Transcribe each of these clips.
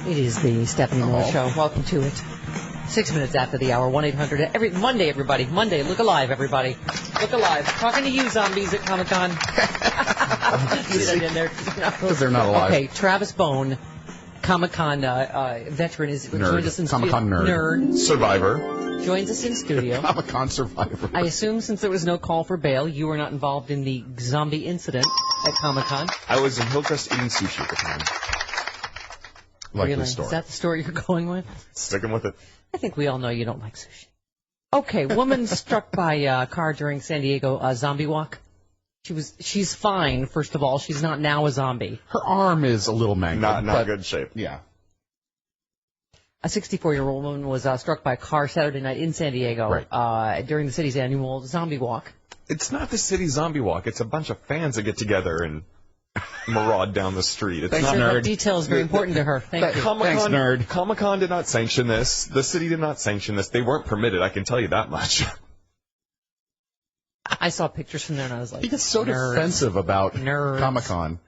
It is the Stephanie Miller Show. Welcome to it. 6 minutes after the hour, 1-800. Every Monday, everybody. Monday, look alive, everybody. Look alive. Talking to you, zombies at Comic-Con. See that in there? Because they're not alive. Okay, Travis Bone, Comic-Con veteran, joins us in Comic-Con nerd. Survivor. Joins us in studio. Comic-Con survivor. I assume since there was no call for bail, you were not involved in the zombie incident at Comic-Con. I was in Hillcrest eating sushi at the time. Likely story. Is that the story you're going with? Sticking with it. I think we all know you don't like sushi. Okay, woman struck by a car during San Diego zombie walk. She's fine, first of all. She's not now a zombie. Her arm is a little mangled. Not good shape. Yeah. A 64-year-old woman was struck by a car Saturday night in San Diego during the city's annual zombie walk. It's not the city zombie walk. It's a bunch of fans that get together and maraud down the street. It's not That detail is very important to her. Thank you. Thanks, nerd. Comic-Con did not sanction this. The city did not sanction this. They weren't permitted, I can tell you that much. I saw pictures from there and I was like, he gets so defensive about Nerds. Comic-Con.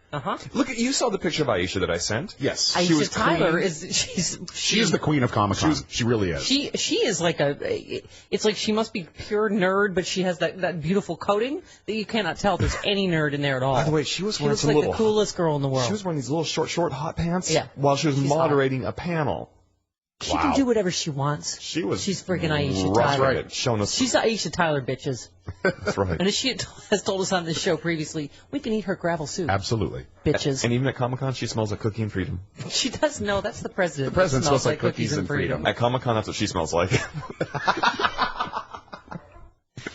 Look, you saw the picture of Aisha that I sent? Yes. Aisha Tyler she is the queen of Comic-Con. She really is. She is like it's like she must be pure nerd, but she has that beautiful coating that you cannot tell there's any nerd in there at all. By the way, she was wearing some like the coolest girl in the world. She was wearing these little short hot pants She's while she was moderating a panel. She can do whatever she wants. She's freaking Aisha Tyler. Right. Showing us. She's Aisha Tyler, bitches. That's right. And as she has told us on this show previously, we can eat her gravel soup. Absolutely. Bitches. And even at Comic-Con, she smells like cookie and freedom. She does know. That's the president. The president smells like cookies and freedom. At Comic-Con, that's what she smells like.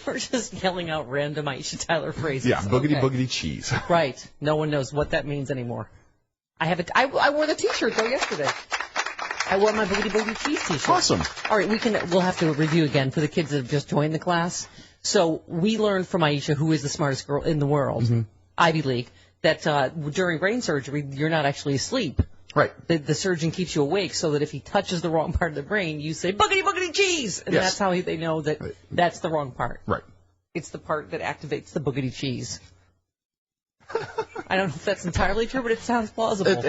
We're just yelling out random Aisha Tyler phrases. Yeah, boogity cheese. Right. No one knows what that means anymore. I wore the T-shirt though yesterday. I wore my boogity cheese T-shirt. Awesome. All right, we'll have to review again for the kids that have just joined the class. So we learned from Aisha, who is the smartest girl in the world, Ivy League, that during brain surgery you're not actually asleep. Right. The surgeon keeps you awake so that if he touches the wrong part of the brain, you say boogity cheese, and that's how they know that that's the wrong part. Right. It's the part that activates the boogity cheese. I don't know if that's entirely true, but it sounds plausible.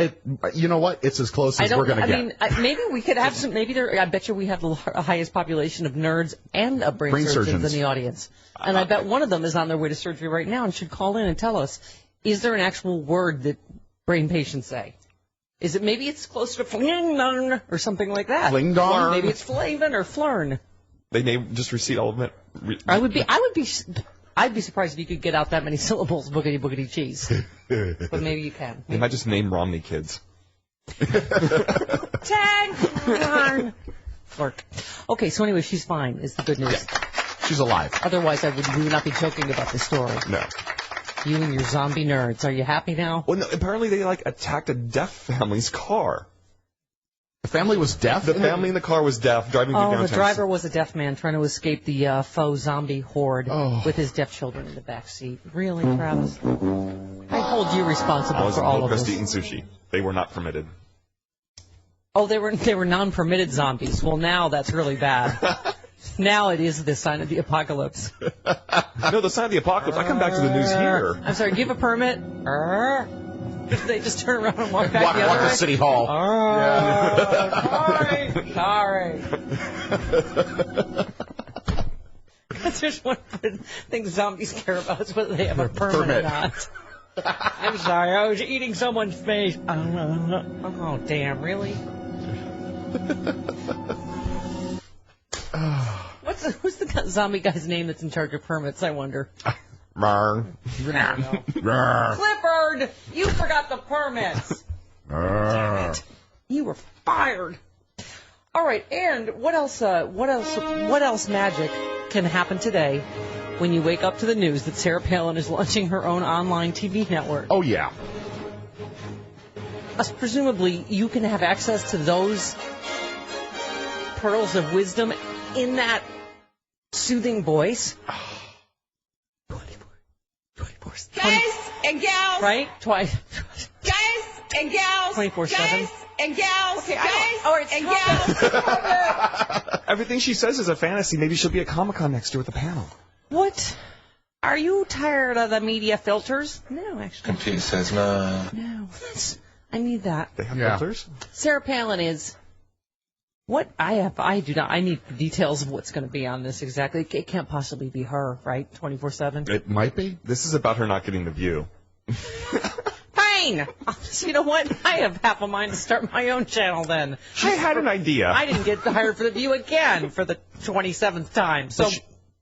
You know what? It's as close as we're going to get. I mean, maybe we could have some. I bet you we have the highest population of nerds and of brain surgeons in the audience, and I bet one of them is on their way to surgery right now and should call in and tell us: is there an actual word that brain patients say? Is it maybe it's closer to fling-dong or something like that? Fling-dong? Maybe it's flavin or flurn. They may just repeat all of it. I'd be surprised if you could get out that many syllables, boogity cheese. But maybe you can. They might just name Romney kids. Tag! Flirt. Okay, so anyway, she's fine, is the good news. Yeah. She's alive. Otherwise, we would not be joking about this story. No. You and your zombie nerds. Are you happy now? Well, no, apparently they, attacked a deaf family's car. The family was deaf? The family in the car was deaf, driving through downtown. The driver was a deaf man trying to escape the faux zombie horde with his deaf children in the back seat. Really, Travis? I hold you responsible for all of this. I was eating sushi. They were not permitted. Oh, they were non-permitted zombies. Well, now that's really bad. Now it is the sign of the apocalypse. No, the sign of the apocalypse. I come back to the news here. I'm sorry, give a permit. They just turn around and walk back the other way. Walk to City Hall. Sorry. Because there's one thing zombies care about is whether they have a permit or not. I'm sorry, I was eating someone's face. Oh, damn, really? Who's the zombie guy's name that's in charge of permits, I wonder? Clifford, you forgot the permits. Damn it. You were fired. All right, and what else magic can happen today when you wake up to the news that Sarah Palin is launching her own online TV network? Oh, yeah. Presumably, you can have access to those pearls of wisdom in that soothing voice. 24/7. Guys and gals. Right? Twice. Guys and gals. 24/7. Guys and gals. Okay, guys all right, and gals. Everything she says is a fantasy. Maybe she'll be at Comic-Con next year with a panel. What? Are you tired of the media filters? No, actually. Computer says no. No. I need that. They have filters? Sarah Palin is... What I do not. I need details of what's going to be on this exactly. It can't possibly be her, right? 24/7. It might be. This is about her not getting the View. Fine. You know what? I have half a mind to start my own channel then. I had an idea. I didn't get hired for the View again for the 27th time. So.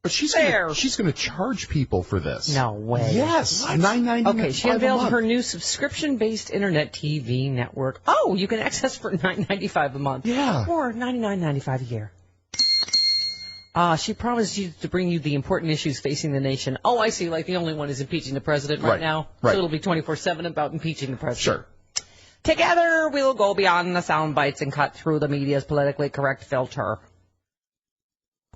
But she's going to charge people for this. No way. Yes, $9.99. Okay, she unveiled her new subscription-based internet TV network. Oh, you can access for $9.95 a month. Yeah. Or $99.95 a year. She promised you to bring you the important issues facing the nation. Oh, I see. Like the only one is impeaching the president right now. Right. So it'll be 24/7 about impeaching the president. Sure. Together, we'll go beyond the sound bites and cut through the media's politically correct filter.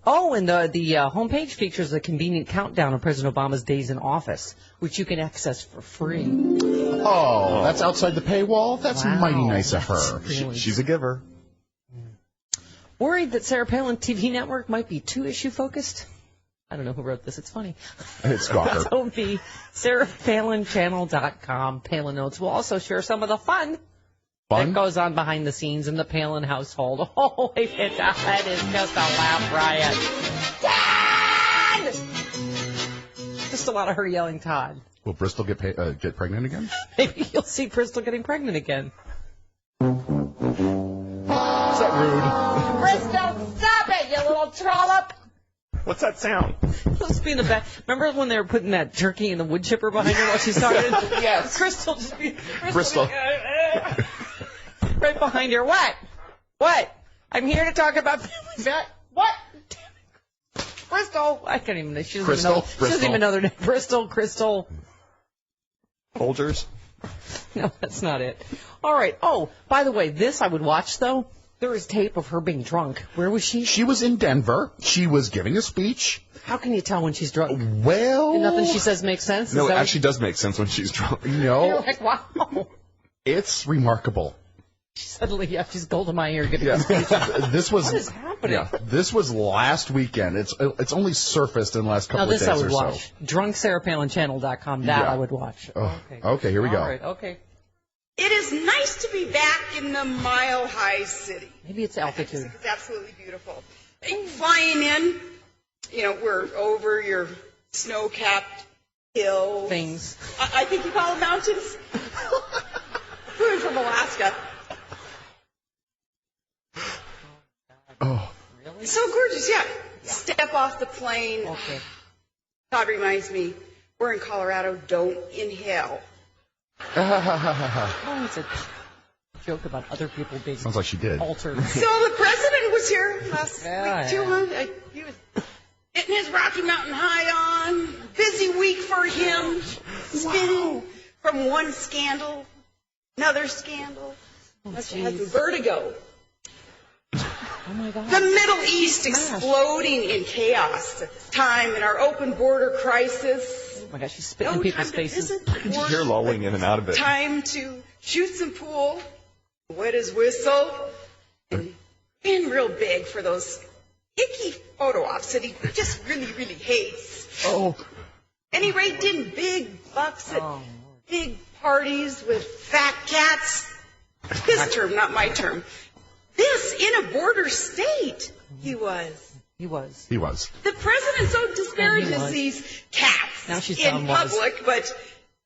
Oh, and the homepage features a convenient countdown of President Obama's days in office, which you can access for free. Oh, that's outside the paywall? That's mighty nice of her. She's a giver. Worried that Sarah Palin TV network might be too issue-focused? I don't know who wrote this. It's funny. It's Gawker. So the SarahPalinChannel.com Palin Notes will also share some of the fun that goes on behind the scenes in the Palin household. Oh, it is just a laugh riot. Todd! Just a lot of her yelling Todd. Will Bristol get pregnant again? Maybe you'll see Bristol getting pregnant again. Is that rude? Bristol, stop it, you little trollop! What's that sound? Let's be in the back. Remember when they were putting that jerky in the wood chipper behind her while she's talking? Yes. Crystal just be... Bristol. Right behind her. What? What? I'm here to talk about family fat. What? Bristol. I can't even know. She doesn't even know their name. Bristol, Crystal. Folgers? No, that's not it. All right. Oh, by the way, this I would watch, though. There is tape of her being drunk. Where was she? She was in Denver. She was giving a speech. How can you tell when she's drunk? Well... And nothing she says makes sense? No, it actually does make sense when she's drunk. No. You're like, wow. It's remarkable. Suddenly, she's gold in my ear giving a speech. This was... What is happening? Yeah, this was last weekend. It's only surfaced in the last couple of days or so. Now, this I would watch. DrunkSarahPalinChannel.com. That I would watch. Oh, okay, here we go. All right, okay. It is nice to be back in the Mile High City. Maybe it's altitude. It's absolutely beautiful. Flying in, we're over your snow-capped hills. Things. I think you call them mountains. We're from Alaska. Oh. Really? It's so gorgeous, yeah. Step off the plane. Okay. Todd reminds me, we're in Colorado, don't inhale. Oh, it's a joke about other people being Sounds like she did. altered. So the president was here last week, too, yeah. huh? He was getting his Rocky Mountain High on. Busy week for him. Spinning from one scandal, another scandal. Has vertigo. Oh, my God. The Middle East exploding in chaos at this time in our open border crisis. Oh, my gosh, she's spitting in people's faces. You're lolling in and out of it. Time to shoot some pool, wet his whistle, and being real big for those icky photo ops that he just really, really hates. Oh. Any rate, in big bucks at big parties with fat cats. His term, not my term. This in a border state. He was. He was. The president so disparages these cats Now she's in public, but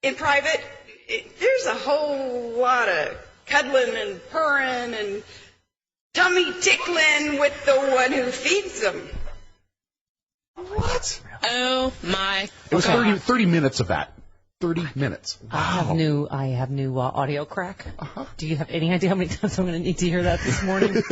in private, there's a whole lot of cuddling and purring and tummy tickling with the one who feeds them. What? Oh, my. It was 30 minutes of that. 30 minutes. Wow. I have new audio crack. Do you have any idea how many times I'm going to need to hear that this morning?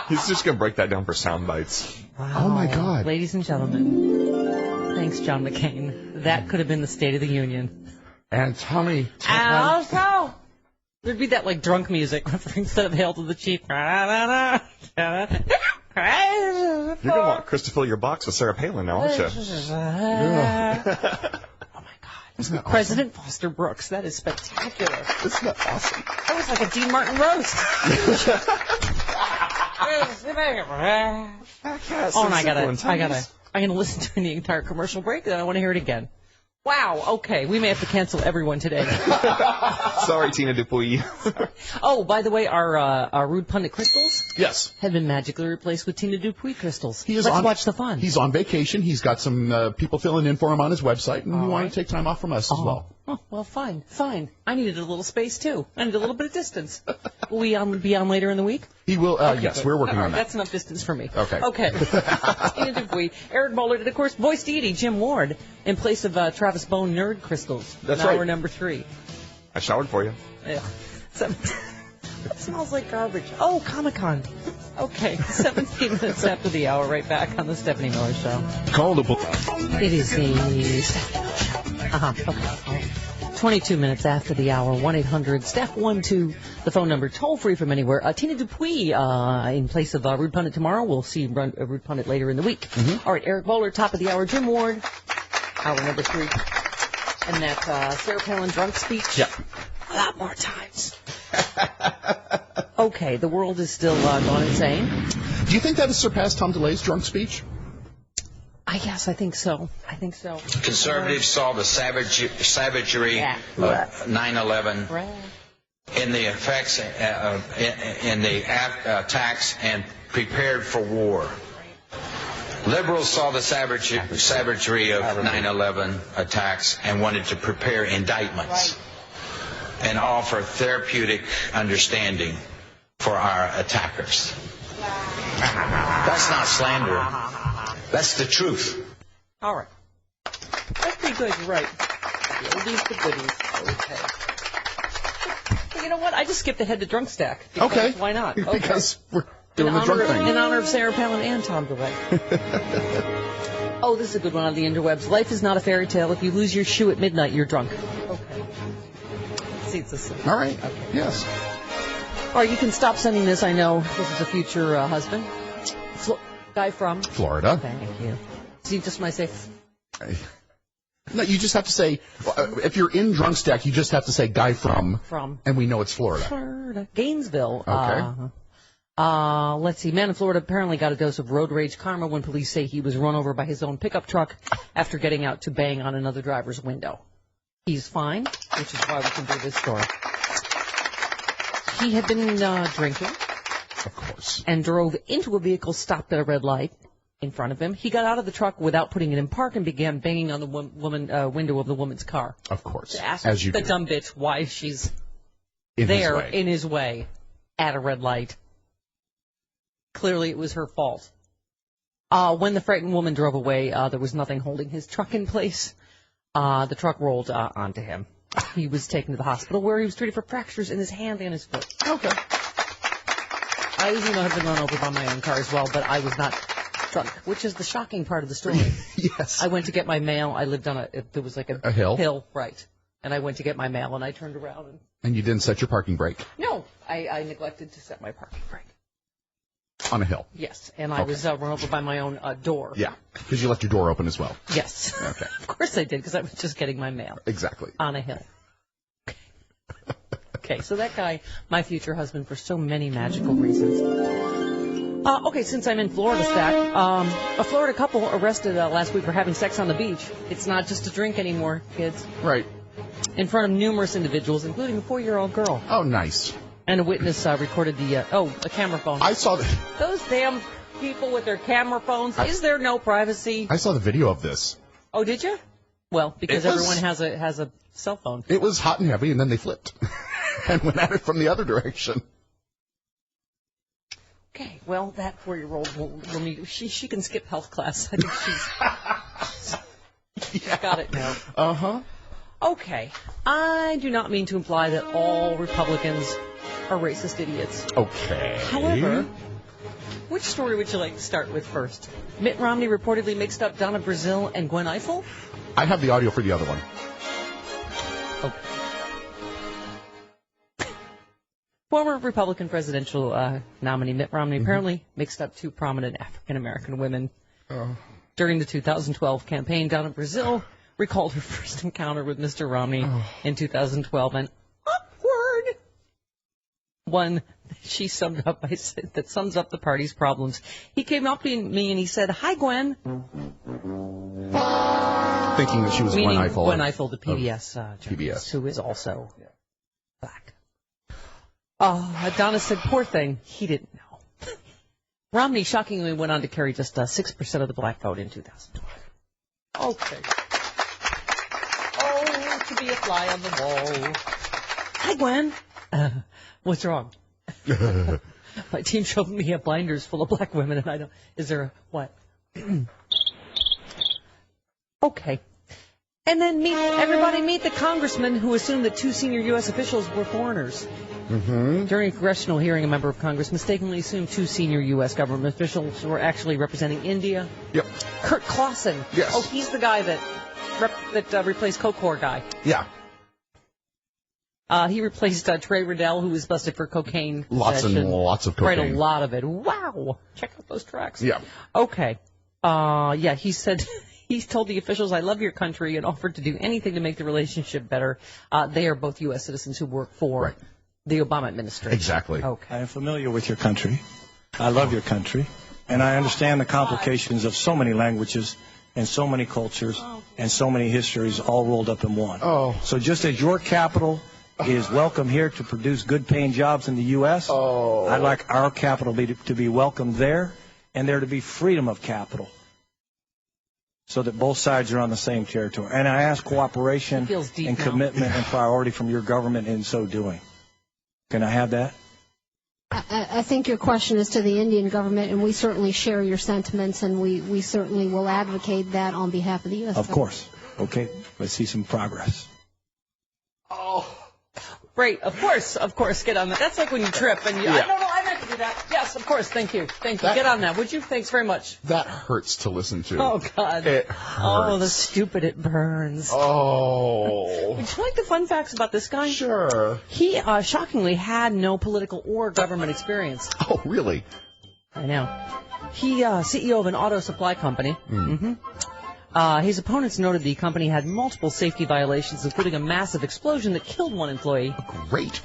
He's just going to break that down for sound bites. Wow. Oh, my God. Ladies and gentlemen, thanks, John McCain. That could have been the State of the Union. And Tommy. Also, there'd be that, like, drunk music instead of Hail to the Chief. You're going to want Chris to fill your box with Sarah Palin now, aren't you? President Foster Brooks. That is spectacular. Isn't that awesome? That was like a Dean Martin roast. Oh, and I'm gonna listen to the entire commercial break, then I want to hear it again. Wow, okay. We may have to cancel everyone today. Sorry, Tina Dupuy. Oh, by the way, our Rude Pundit crystals Yes. have been magically replaced with Tina Dupuy crystals. Let's watch the fun. He's on vacation. He's got some people filling in for him on his website, and he wanted to take time off from us as well. Oh, well, fine. I needed a little space, too. I needed a little bit of distance. Will we be on later in the week? He will, yes, good. we're working on that. That's enough distance for me. Okay. Tina Dupuy. Eric Bowler did, of course, voice deity Jim Ward in place of Travis Bone Nerd Crystals. That's right. Hour number 3. I showered for you. Yeah. It smells like garbage. Oh, Comic-Con. Okay, 17 minutes after the hour, right back on the Stephanie Miller Show. Call the book. It is the Stephanie Miller Show. Okay. 22 minutes after the hour, 1-800-STEPH-12, the phone number, toll-free from anywhere. Tina Dupuy in place of Rude Pundit tomorrow. We'll see Rude Pundit later in the week. Mm-hmm. All right, Eric Bowler, top of the hour. Jim Ward, hour number 3. And that Sarah Palin drunk speech. Yep. A lot more times. Okay, the world is still gone insane. Do you think that has surpassed Tom DeLay's drunk speech? Yes, I think so. Conservatives saw the savagery of 9/11 in the effects in the attacks and prepared for war. Liberals saw the savagery of 9/11 attacks and wanted to prepare indictments and offer therapeutic understanding for our attackers. That's not slander. That's the truth. All right. That's pretty good. You're right. The oldies, the goodies. Okay. Well, you know what? I just skipped ahead to Drunk Stack. Okay. Why not? Okay. Because we're doing the drunk thing. In honor of Sarah Palin and Tom DeLay. Oh, this is a good one on the interwebs. Life is not a fairy tale. If you lose your shoe at midnight, you're drunk. Okay. See, it's a slip. All right. Okay. Yes. All right, you can stop sending this. I know this is a future husband. Guy from Florida. Thank you. See, just when I say... No, you just have to say, if you're in Drunk Stack, you just have to say guy from. And we know it's Florida. Florida. Gainesville. Okay. Let's see. Man in Florida apparently got a dose of road rage karma when police say he was run over by his own pickup truck after getting out to bang on another driver's window. He's fine, which is why we can do this story. He had been drinking. Of course. And drove into a vehicle stopped at a red light in front of him. He got out of the truck without putting it in park and began banging on the window of the woman's car. Of course. To ask as you the do. Dumb bitch why she's in his way at a red light. Clearly it was her fault. When the frightened woman drove away, there was nothing holding his truck in place. The truck rolled onto him. He was taken to the hospital where he was treated for fractures in his hand and his foot. Okay. I, have been run over by my own car as well, but I was not drunk, which is the shocking part of the story. Yes. I went to get my mail. I lived on there was like a hill? Hill, right. And I went to get my mail, and I turned around. And you didn't set your parking brake? No, I neglected to set my parking brake. On a hill? Yes, and I was run over by my own door. Yeah, because you left your door open as well. Yes. Okay. Of course I did, because I was just getting my mail. Exactly. On a hill. Okay, so that guy, my future husband, for so many magical reasons. Okay, since I'm in Florida, Stack, a Florida couple arrested last week for having sex on the beach. It's not just a drink anymore, kids. Right. In front of numerous individuals, including a 4-year-old girl. Oh, nice. And a witness recorded a camera phone. I saw those damn people with their camera phones. Is there no privacy? I saw the video of this. Oh, did you? Well, because everyone has a cell phone. It was hot and heavy, and then they flipped and went at it from the other direction. Okay, well, that 4-year-old will need. She can skip health class. I think she's got it now. Uh-huh. Okay, I do not mean to imply that all Republicans are racist idiots. Okay. However, which story would you like to start with first? Mitt Romney reportedly mixed up Donna Brazile and Gwen Ifill? I have the audio for the other one. Okay. Former Republican presidential nominee Mitt Romney apparently mixed up 2 prominent African-American women. During the 2012 campaign, Donna Brazile recalled her first encounter with Mr. Romney in 2012, and awkward one she summed up that sums up the party's problems. He came up to me and he said, "Hi, Gwen." thinking that she was Meaning Gwen Ifill. Gwen Ifill, the PBS journalist, who is also black. Donna said, poor thing, he didn't know. Romney shockingly went on to carry just 6% of the black vote in 2012. Okay. Oh, to be a fly on the wall. Hi, Gwen. What's wrong? My team showed me blinders full of black women, and I don't. Is there a what? Okay. And then everybody meet the congressman who assumed that 2 senior U.S. officials were foreigners. Mm-hmm. During a congressional hearing, a member of Congress mistakenly assumed 2 senior U.S. government officials were actually representing India. Yep. Kurt Clausen. Yes. Oh, he's the guy that replaced Kokor guy. Yeah. He replaced Trey Riddell, who was busted for cocaine. Lots and lots of cocaine. Quite a lot of it. Wow. Check out those tracks. Yeah. Okay. He said... He told the officials, I love your country, and offered to do anything to make the relationship better. They are both U.S. citizens who work for the Obama administration. Exactly. Okay. I am familiar with your country. I love your country. And I understand the complications of so many languages and so many cultures and so many histories all rolled up in one. Oh. So just as your capital is welcome here to produce good-paying jobs in the U.S., I'd like our capital to be welcomed there and there to be freedom of capital, so that both sides are on the same territory. And I ask cooperation and commitment and priority from your government in so doing. Can I have that? I think your question is to the Indian government, and we certainly share your sentiments, and we certainly will advocate that on behalf of the U.S. Of course. Okay, let's see some progress. Oh, great. Of course, get on that. That's like when you trip and I don't know, I meant to do that. Yes, of course, thank you. Get on that, would you? Thanks very much. That hurts to listen to. Oh, God. It hurts. Oh, the stupid, it burns. Oh. Would you like the fun facts about this guy? Sure. He, shockingly, had no political or government experience. Oh, really? I know. He, CEO of an auto supply company. Mm-hmm. His opponents noted the company had multiple safety violations, including a massive explosion that killed one employee. Great.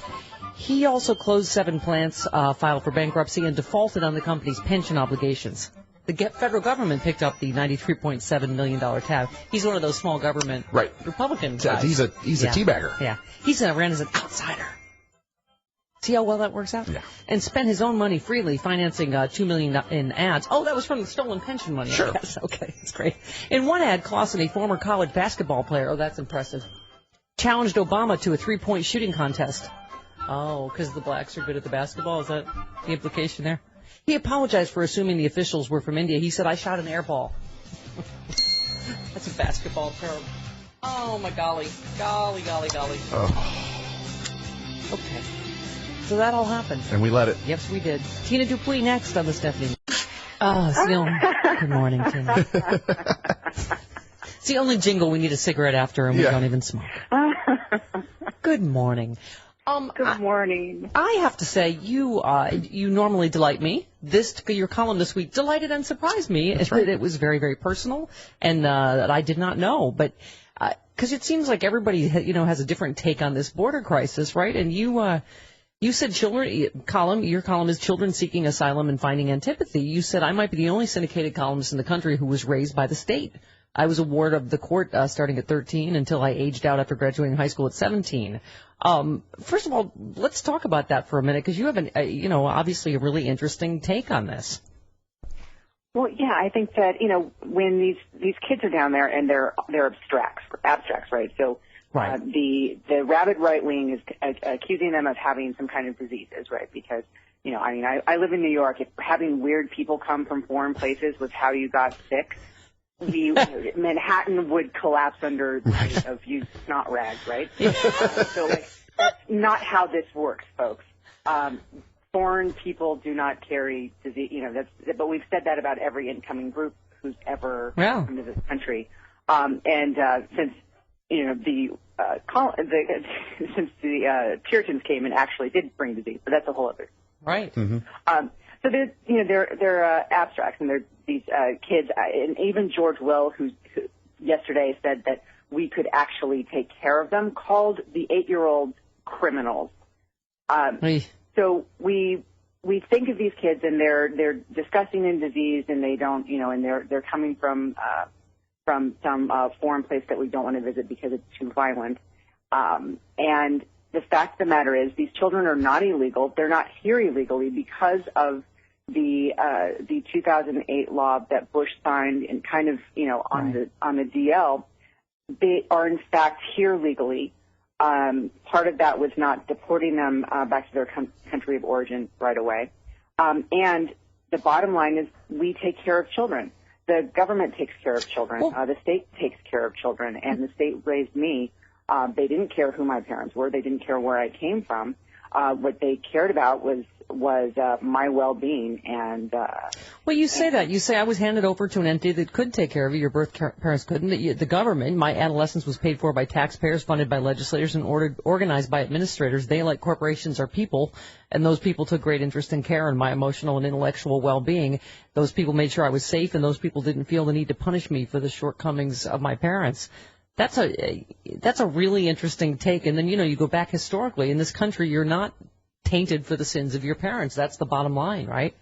He also closed 7 plants, filed for bankruptcy, and defaulted on the company's pension obligations. The federal government picked up the $93.7 million tab. He's one of those small government Republican guys. He's a teabagger. Yeah. He ran as an outsider. See how well that works out? Yeah. And spent his own money freely, financing $2 million in ads. Oh, that was from the stolen pension money. Sure. I guess. Okay, that's great. In one ad, Clausen, a former college basketball player, oh, that's impressive, challenged Obama to a 3-point shooting contest. Oh, because the blacks are good at the basketball? Is that the implication there? He apologized for assuming the officials were from India. He said, I shot an air ball. That's a basketball term. Oh, my golly. Golly. Oh. Okay. So that all happened. And we let it. Yes, we did. Tina Dupuis next on the Stephanie. Good morning, Tina. It's the only jingle we need a cigarette after, and we don't even smoke. Good morning. Good morning. I have to say, you normally delight me. Your column this week delighted and surprised me. It was very, very personal, and that I did not know. But because it seems like everybody, has a different take on this border crisis, right? And you said your column is Children Seeking Asylum and Finding Antipathy. You said I might be the only syndicated columnist in the country who was raised by the state. I was a ward of the court starting at 13 until I aged out after graduating high school at 17. First of all, let's talk about that for a minute, because you have obviously a really interesting take on this. Well, yeah, I think that, when these kids are down there and they're abstracts, right? So the rabid right wing is accusing them of having some kind of diseases, right? Because, I live in New York. If having weird people come from foreign places was how you got sick, Manhattan would collapse under the weight of used snot rags, right? So, that's not how this works, folks. Foreign people do not carry disease, but we've said that about every incoming group who's ever come to this country. Since, since the Puritans came and actually did bring disease, but that's a whole other. Right. Mm-hmm. So they're abstracts, and they're these kids, and even George Will, who yesterday said that we could actually take care of them, called the 8-year-old criminals. So we think of these kids, and they're disgusting and diseased, and they don't, and they're coming from from some foreign place that we don't want to visit because it's too violent. And the fact of the matter is, these children are not illegal. They're not here illegally because of the 2008 law that Bush signed and kind of, on the DL. They are in fact here legally. Part of that was not deporting them back to their country of origin right away. And the bottom line is, we take care of children. The government takes care of children. The state takes care of children, and the state raised me. They didn't care who my parents were. They didn't care where I came from. What they cared about was my well-being. And well, you say that. You say I was handed over to an entity that could take care of you. Your birth parents couldn't. The government, my adolescence was paid for by taxpayers, funded by legislators, and organized by administrators. They, like corporations, are people, and those people took great interest in care in my emotional and intellectual well-being. Those people made sure I was safe, and those people didn't feel the need to punish me for the shortcomings of my parents. That's a really interesting take. And then, you go back historically. In this country, you're not tainted for the sins of your parents. That's the bottom line, right?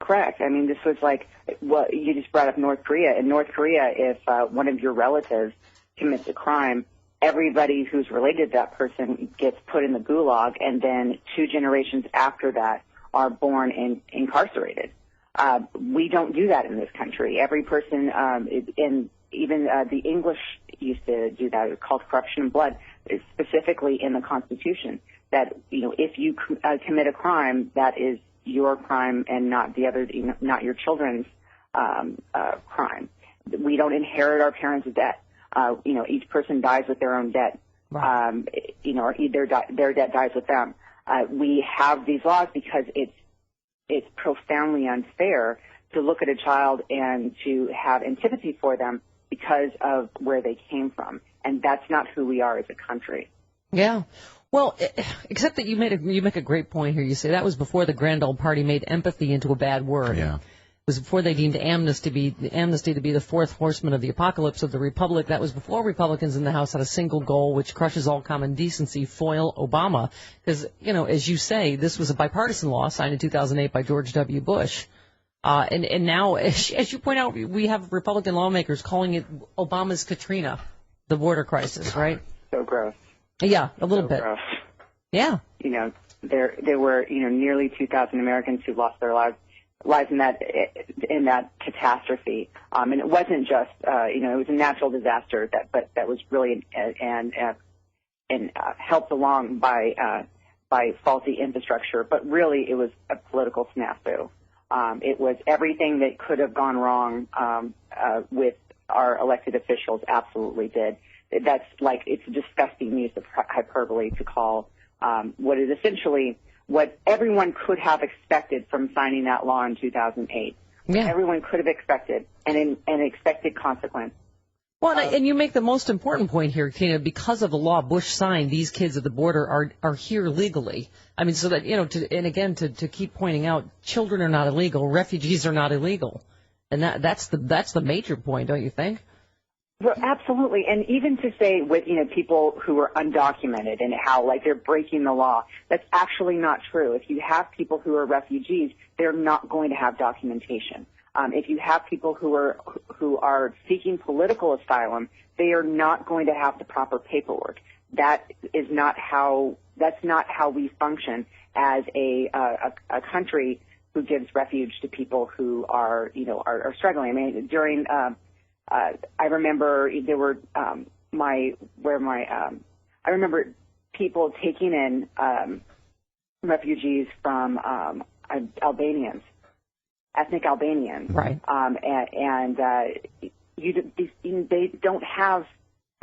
Correct. I mean, this was like, you just brought up North Korea. In North Korea, if one of your relatives commits a crime, everybody who's related to that person gets put in the gulag, and then 2 generations after that are born and incarcerated. We don't do that in this country. Every person, even the English used to do that. It's called corruption of blood, specifically in the Constitution, that, if you commit a crime, that is your crime and not the other, not your children's crime. We don't inherit our parents' debt. Each person dies with their own debt. Right. Or either their debt dies with them. We have these laws because it's profoundly unfair to look at a child and to have antipathy for them because of where they came from. And that's not who we are as a country. Yeah. Well, except that you make a great point here. You say that was before the Grand Old Party made empathy into a bad word. Yeah. It was before they deemed amnesty to be the fourth horseman of the apocalypse of the Republic. That was before Republicans in the House had a single goal, which crushes all common decency: foil Obama. Because, as you say, this was a bipartisan law signed in 2008 by George W. Bush. And now, as you point out, we have Republican lawmakers calling it Obama's Katrina, the border crisis, right? So gross. Yeah, a little bit. Gross. Yeah. There were nearly 2,000 Americans who lost their lives in that catastrophe. And it wasn't just it was a natural disaster that was really and helped along by faulty infrastructure, but really it was a political snafu. It was everything that could have gone wrong with our elected officials absolutely did. That's it's a disgusting use of hyperbole to call what is essentially what everyone could have expected from signing that law in 2008. Yeah. Everyone could have expected an expected consequence. Well, and you make the most important point here, Tina. Because of the law Bush signed, these kids at the border are here legally. I mean, so that, to keep pointing out, children are not illegal, refugees are not illegal. And that's the major point, don't you think? Well, absolutely. And even to say with, people who are undocumented and how, they're breaking the law, that's actually not true. If you have people who are refugees, they're not going to have documentation. If you have people who are seeking political asylum, they are not going to have the proper paperwork. That's not how we function as a country who gives refuge to people who are struggling. I mean, during I remember there were I remember people taking in refugees from Albanians, ethnic Albanians, right? They don't have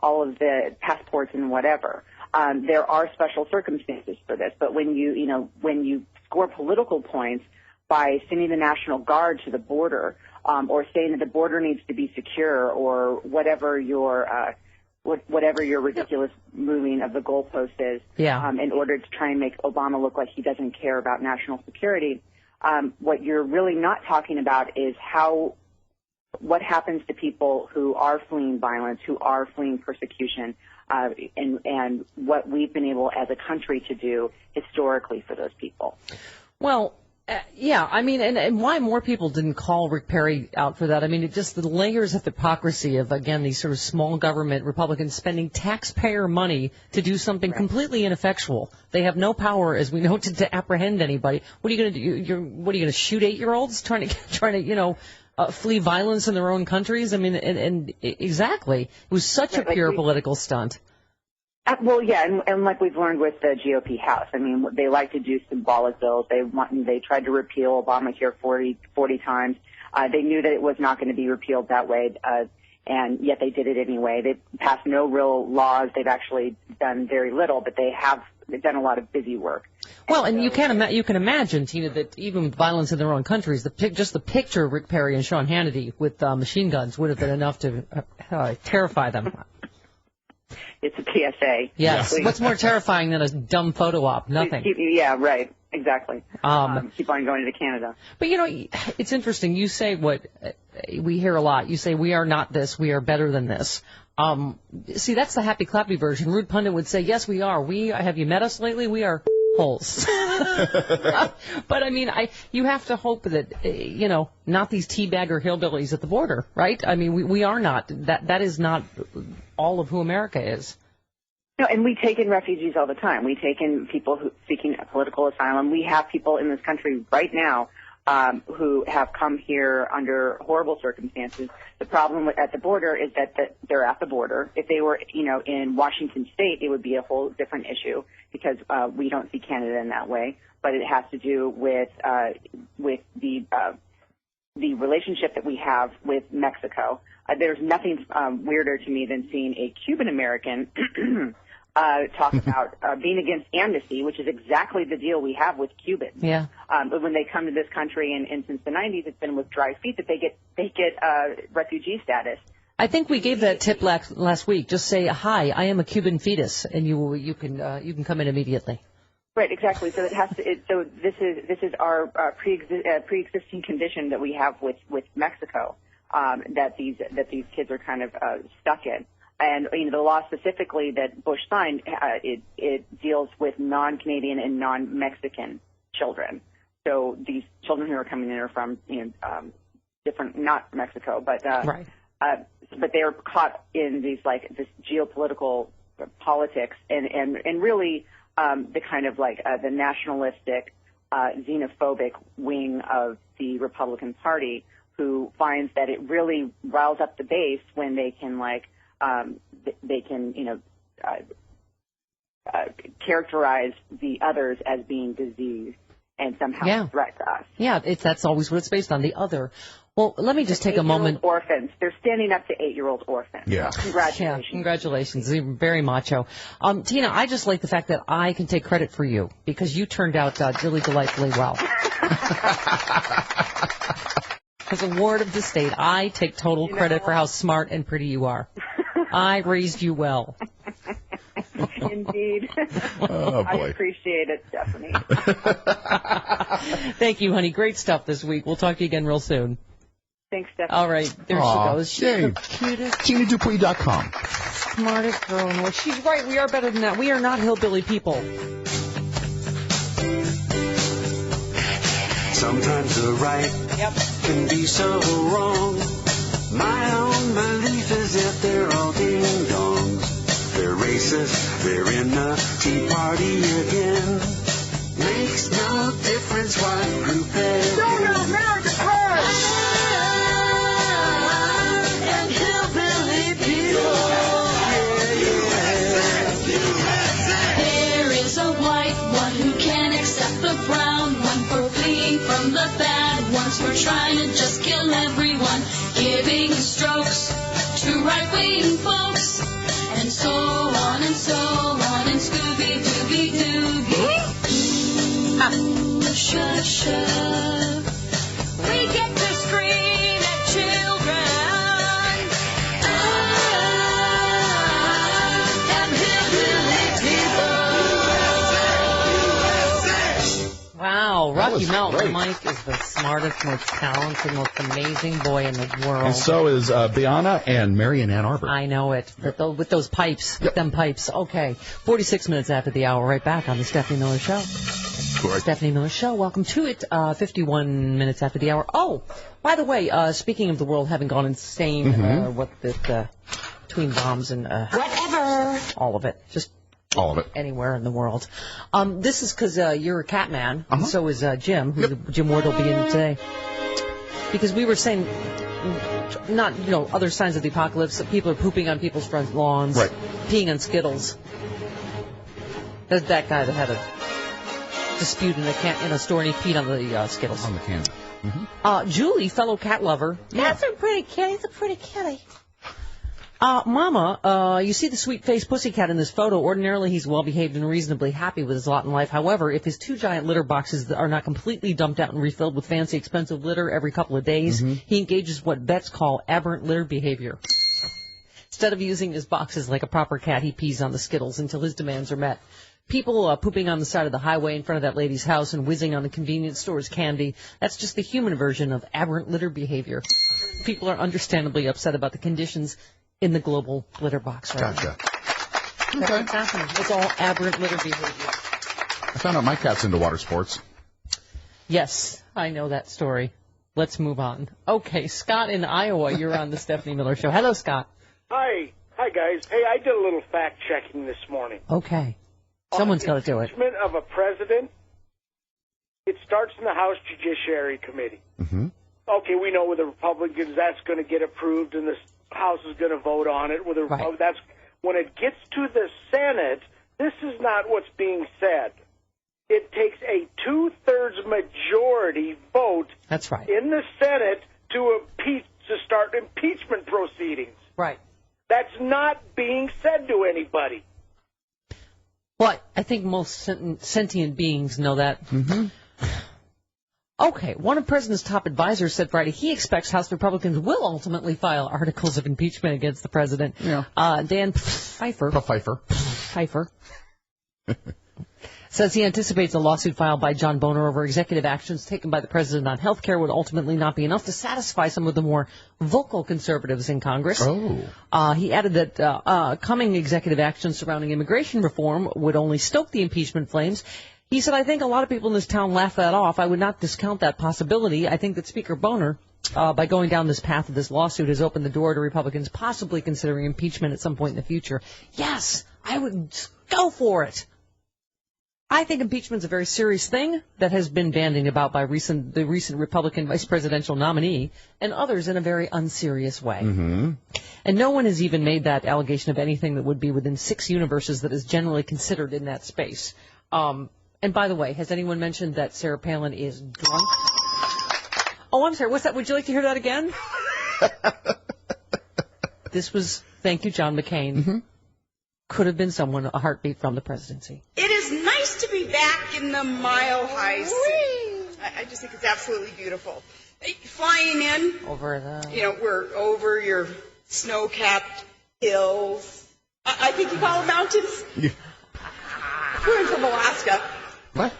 all of the passports and whatever. There are special circumstances for this, but when you score political points by sending the National Guard to the border, or saying that the border needs to be secure, or whatever your ridiculous moving of the goalpost is, in order to try and make Obama look like he doesn't care about national security, what you're really not talking about is what happens to people who are fleeing violence, who are fleeing persecution, and what we've been able as a country to do historically for those people. Well, Yeah, I mean, and why more people didn't call Rick Perry out for that? I mean, it just the layers of hypocrisy of, again, these sort of small government Republicans spending taxpayer money to do something completely ineffectual. They have no power, as we know, to apprehend anybody. What are you going to do? What are you going to shoot 8-year-olds trying to flee violence in their own countries? I mean, and exactly, it was such a pure political stunt. Well, yeah, and like we've learned with the GOP House, I mean, they like to do symbolic bills. They tried to repeal Obamacare 40 times. They knew that it was not going to be repealed that way, and yet they did it anyway. They've passed no real laws. They've actually done very little, but they've done a lot of busy work. Well, and you can imagine, Tina, that even with violence in their own countries, just the picture of Rick Perry and Sean Hannity with machine guns would have been enough to terrify them. It's a PSA. Yes. What's more terrifying than a dumb photo op? Nothing. Yeah, right. Exactly. Keep on going to Canada. But, it's interesting. You say what we hear a lot. You say, we are not this. We are better than this. See, that's the happy clappy version. Rude Pundit would say, yes, we are. Have you met us lately? We are holes. But, I mean, you have to hope that, not these teabagger hillbillies at the border, right? I mean, we are not. That is not all of who America is. No, and we take in refugees all the time. We take in people seeking political asylum. We have people in this country right now who have come here under horrible circumstances. The problem at the border is that they're at the border. If they were, in Washington State, it would be a whole different issue because we don't see Canada in that way. But it has to do with the relationship that we have with Mexico. There's nothing weirder to me than seeing a Cuban American talk about being against amnesty, which is exactly the deal we have with Cubans. Yeah. But when they come to this country, and since the 90s, it's been with dry feet that they get refugee status. I think we gave that tip last week. Just say, hi, I am a Cuban fetus, and you can come in immediately. Right, exactly. So so this is our pre-existing condition that we have with Mexico that these kids are kind of stuck in. And the law specifically that Bush signed, it deals with non-Canadian and non-Mexican children. So these children who are coming in are from different, not Mexico, but right. But they are caught in this geopolitical politics and really the kind of the nationalistic, xenophobic wing of the Republican Party, who finds that it really riles up the base when they can characterize the others as being diseased and somehow threat to us. Yeah, that's always what it's based on, the other. Well, let me just take a moment. Orphans. They're standing up to 8-year-old orphans. Yeah. Congratulations. Yeah, congratulations. You're very macho. Tina, I just like the fact that I can take credit for you because you turned out really delightfully well. As a ward of the state, I take total credit for how smart and pretty you are. I raised you well. Indeed. Oh, boy. I appreciate it, Stephanie. Thank you, honey. Great stuff this week. We'll talk to you again real soon. Thanks, Stephanie. All right. There she goes. She's the cutest. TinaDupuy.com. Smartest girl in the world. She's right. We are better than that. We are not hillbilly people. Sometimes the right can be so wrong. My own belief is that they're all ding-dongs. They're racist, they're in the Tea Party again. Makes no difference what group they're in. America first! And hillbilly people. There is a white one who can't accept the brown one for fleeing from the bad ones, for trying to just kill everyone, giving strokes to right-wing folks, and so on and so on, and Scooby-Dooby-Dooby. Ooh, shush. We get to scream at children. And hillbilly people. Wow, Rocky Mountain Mike is the smartest, most talented, most amazing boy in the world. And so is Biana and Mary in Ann Arbor. I know it. With those pipes. With them pipes. Okay. 46 minutes after the hour. Right back on the Stephanie Miller Show. to it. Stephanie Miller Show. Welcome to it. 51 minutes after the hour. Oh, by the way, speaking of the world having gone insane, between bombs and whatever, all of it, just all of it, anywhere in the world. This is because you're a cat man, and so is Jim. Jim Ward will be in today. Because we were saying, not other signs of the apocalypse. That people are pooping on people's front lawns, peeing on Skittles. There's that guy that had a dispute in a store and he peed on the Skittles. On the can. Julie, fellow cat lover. That's a pretty kitty. It's a pretty kitty. Mama, you see the sweet-faced pussycat in this photo. Ordinarily, he's well-behaved and reasonably happy with his lot in life. However, if his 2 giant litter boxes are not completely dumped out and refilled with fancy, expensive litter every couple of days, he engages what vets call aberrant litter behavior. Instead of using his boxes like a proper cat, he pees on the Skittles until his demands are met. People pooping on the side of the highway in front of that lady's house and whizzing on the convenience store's candy, that's just the human version of aberrant litter behavior. People are understandably upset about the conditions in the global litter box right now. That's what's happening. It's all aberrant litter behavior. I found out my cat's into water sports. Yes, I know that story. Let's move on. Okay, Scott in Iowa, you're on the Stephanie Miller Show. Hello, Scott. Hi, guys. Hey, I did a little fact-checking this morning. Okay. Someone's got to do it. Impeachment of a president, it starts in the House Judiciary Committee. Okay, we know with the Republicans that's going to get approved and the House is going to vote on it. With the that's when it gets to the Senate, this is not what's being said. It takes a 2/3 majority vote in the Senate to start impeachment proceedings. Right. That's not being said to anybody. Well, I think most sentient beings know that. Okay, one of the president's top advisors said Friday he expects House Republicans will ultimately file articles of impeachment against the president. Dan Pfeiffer says he anticipates a lawsuit filed by John Boehner over executive actions taken by the president on health care would ultimately not be enough to satisfy some of the more vocal conservatives in Congress. He added that coming executive actions surrounding immigration reform would only stoke the impeachment flames. He said, I think a lot of people in this town laugh that off. I would not discount that possibility. I think that Speaker Boehner, by going down this path of this lawsuit, has opened the door to Republicans possibly considering impeachment at some point in the future. Yes, I would go for it. I think impeachment is a very serious thing that has been bandied about by the recent Republican vice presidential nominee and others in a very unserious way. And no one has even made that allegation of anything that would be within 6 universes that is generally considered in that space. And by the way, has anyone mentioned that Sarah Palin is drunk? Oh, I'm sorry. What's that? Would you like to hear that again? Thank you, John McCain. Could have been someone, a heartbeat from the presidency. It is nice to be back in the Mile High City. I just think it's absolutely beautiful. Flying in, we're over your snow-capped hills. I think you call them mountains. We're in from Alaska. What?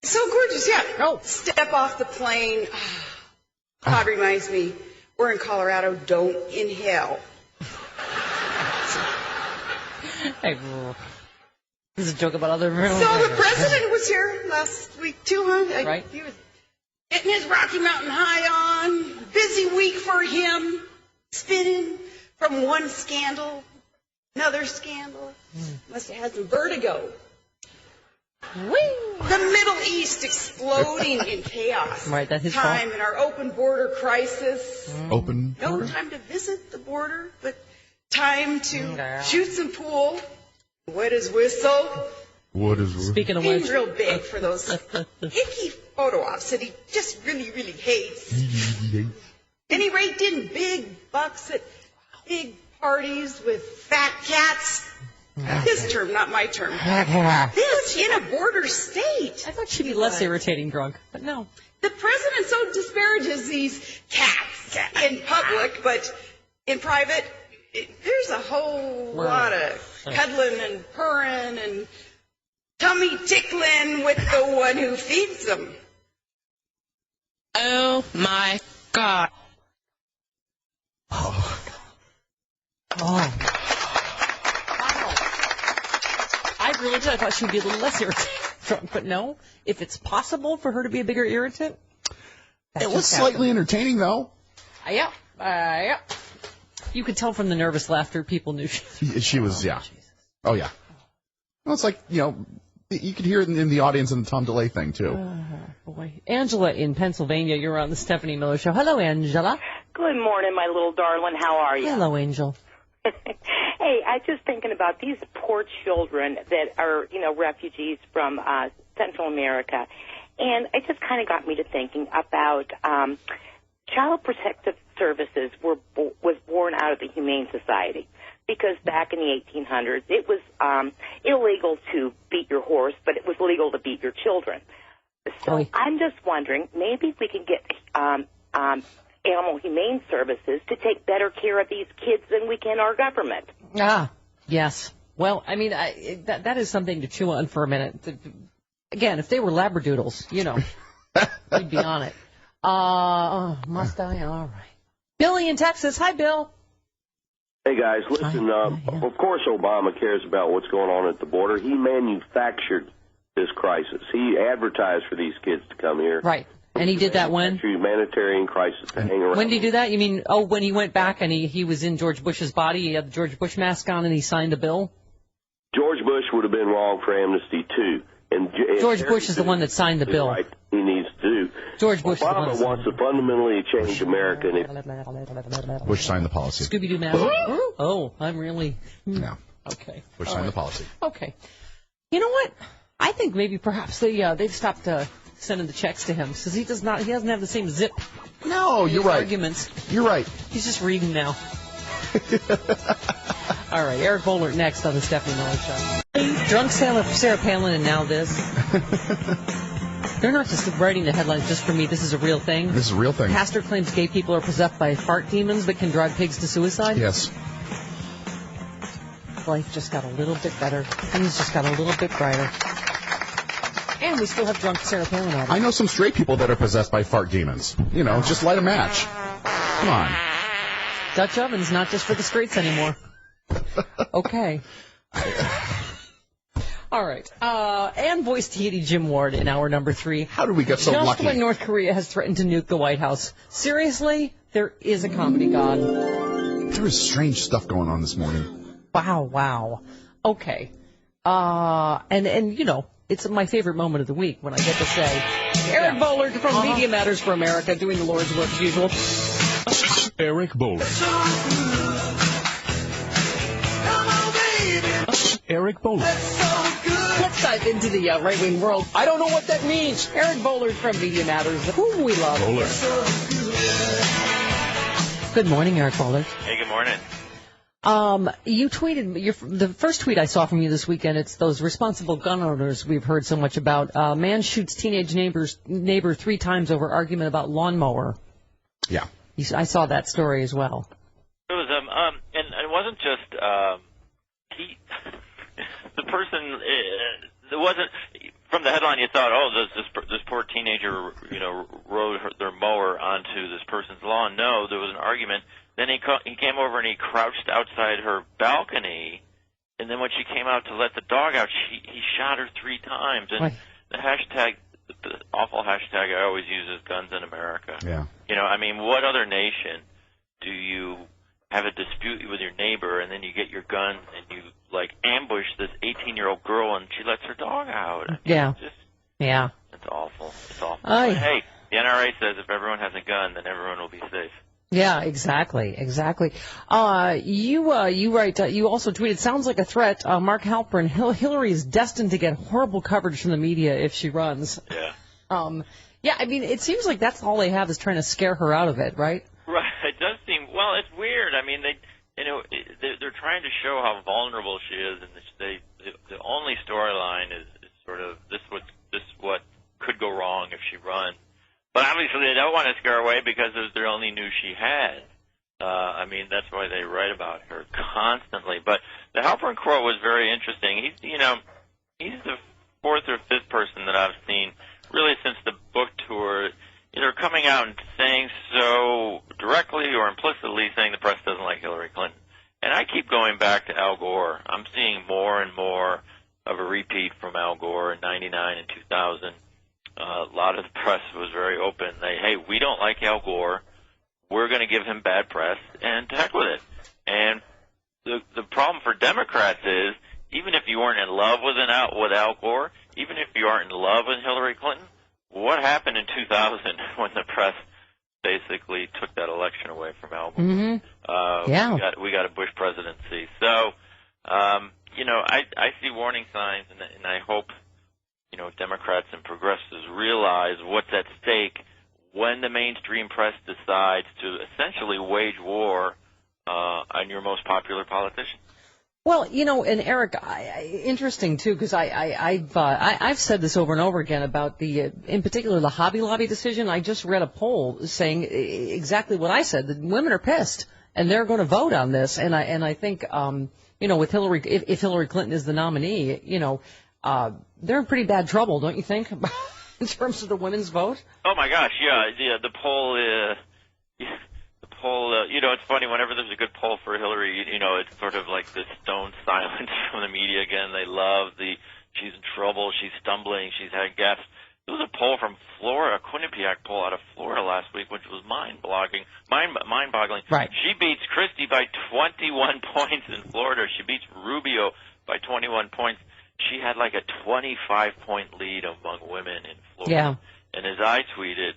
So gorgeous, yeah. Step off the plane. God reminds me, we're in Colorado. Don't inhale. Hey, this is a joke about other rooms. So the president was here last week too, huh? Right. He was getting his Rocky Mountain High on. Busy week for him. Spinning from one scandal, another scandal. Must have had some vertigo. The Middle East exploding in chaos. Right, that's his time fault. in our open border crisis. Open No border? time to visit the border, but time to shoot some pool. Wet his whistle. What is Speaking of Being which, real big for those icky photo ops that he just really, really hates. Any rate, in big bucks at big parties with fat cats. His term, not my term. This in a border state. I thought she'd be less irritating drunk, but no. The president so disparages these cats in public, but in private, there's a whole lot of cuddling and purring and tummy tickling with the one who feeds them. Oh my God. bigger irritant. I thought she would be a little less irritant. But no, if it's possible for her to be a bigger irritant, it was slightly entertaining, though. Yeah. You could tell from the nervous laughter people knew she was, yeah. Jesus. Oh, yeah. Well, it's like, you could hear it in the audience in the Tom DeLay thing, too. Boy. Angela in Pennsylvania, you're on the Stephanie Miller Show. Hello, Angela. Good morning, my little darling. How are you? Hello, Angel. Hey, I just thinking about these poor children that are, refugees from Central America. And it just kind of got me to thinking about Child Protective Services was born out of the Humane Society. Because back in the 1800s, it was illegal to beat your horse, but it was legal to beat your children. So I'm just wondering, maybe we can get Animal Humane Services to take better care of these kids than we can our government. Yes. Well, I mean, that is something to chew on for a minute. Again, if they were Labradoodles, we'd be on it. Must I? All right. Billy in Texas. Hi, Bill. Hey, guys, listen, of course Obama cares about what's going on at the border. He manufactured this crisis. He advertised for these kids to come here. Right. And he did that when? Humanitarian crisis to hang around. When did he do that? You mean, when he went back and he was in George Bush's body, he had the George Bush mask on and he signed the bill? George Bush would have been wrong for amnesty, too. And George Bush is the one that signed the bill. Right, he needs to do. George Bush Obama wants to fundamentally change America. And Bush signed the policy. Scooby-Doo mask. Oh, I'm really... No. Okay. Bush signed the policy. Okay. You know what? I think maybe perhaps they've stopped sending the checks to him because he doesn't have the same zip. No, you're right. Arguments. You're right. He's just reading now. All right, Eric Bollert next on the Stephanie Miller Show. Drunk Sarah Palin and now this. They're not just writing the headlines just for me. This is a real thing. This is a real thing. Pastor claims gay people are possessed by fart demons that can drive pigs to suicide. Yes. Life just got a little bit better. Things just got a little bit brighter. And we still have drunk Sarah Palin on it. I know some straight people that are possessed by fart demons. Just light a match. Come on. Dutch oven's not just for the straights anymore. Okay. All right. And voice deity Jim Ward in hour number 3. How did we get so lucky? Just when North Korea has threatened to nuke the White House. Seriously? There is a comedy god. There is strange stuff going on this morning. Wow. Okay. And it's my favorite moment of the week when I get to say, Eric Bollert from Media Matters for America doing the Lord's work as usual. Eric Bollert. Eric Bollert. Let's dive into the right-wing world. I don't know what that means. Eric Bollert from Media Matters, whom we love. Good morning, Eric Bollert. Hey, good morning. You tweeted, the first tweet I saw from you this weekend, it's those responsible gun owners we've heard so much about. Man shoots teenage neighbor 3 times over argument about lawnmower. Yeah. I saw that story as well. It was, and it wasn't just, the person, it wasn't, from the headline you thought, this poor teenager, rode their mower onto this person's lawn. No, there was an argument. Then he came over and he crouched outside her balcony, and then when she came out to let the dog out, he shot her 3 times. And the hashtag, the awful hashtag I always use is guns in America. Yeah. What other nation do you have a dispute with your neighbor, and then you get your gun and you ambush this 18-year-old girl, and she lets her dog out? Yeah. It's awful. It's awful. But hey, the NRA says if everyone has a gun, then everyone will be safe. Yeah, exactly. You write, you also tweeted, sounds like a threat. Mark Halperin, Hillary is destined to get horrible coverage from the media if she runs. Yeah. It seems like that's all they have is trying to scare her out of it, right? Right. It does seem, it's weird. They're trying to show how vulnerable she is, and the only storyline is sort of this what could go wrong if she runs. But obviously they don't want to scare her away because they only knew she had. That's why they write about her constantly. But the Halperin quote was very interesting. He's the 4th or 5th person that I've seen really since the book tour, either coming out and saying so directly or implicitly saying the press doesn't like Hillary Clinton. And I keep going back to Al Gore. I'm seeing more and more of a Gore in '99 and 2000. A lot of the press was very open. Hey, we don't like Al Gore. We're going to give him bad press, and to heck with it. And the problem for Democrats is, even if you weren't in love with Al Gore, even if you aren't in love with Hillary Clinton, what happened in 2000 when the press basically took that election away from Al Gore? Mm-hmm. We got a Bush presidency. So, I see warning signs, and I hope Democrats and progressives realize what's at stake when the mainstream press decides to essentially wage war on your most popular politician. Well, and Eric, interesting too, because I've said this over and over again about in particular, the Hobby Lobby decision. I just read a poll saying exactly what I said. That women are pissed, and they're going to vote on this. And I think, with Hillary, if Hillary Clinton is the nominee, they're in pretty bad trouble, don't you think, in terms of the women's vote? Oh my gosh, yeah. The poll. It's funny, whenever there's a good poll for Hillary, it's sort of like this stone silence from the media again. They love she's in trouble, she's stumbling, she's had gaps. There was a poll from Florida, a Quinnipiac poll out of Florida last week, which was mind-boggling. Right. She beats Christie by 21 points in Florida. She beats Rubio by 21 points. She had like a 25-point lead among women in Florida. Yeah. And as I tweeted,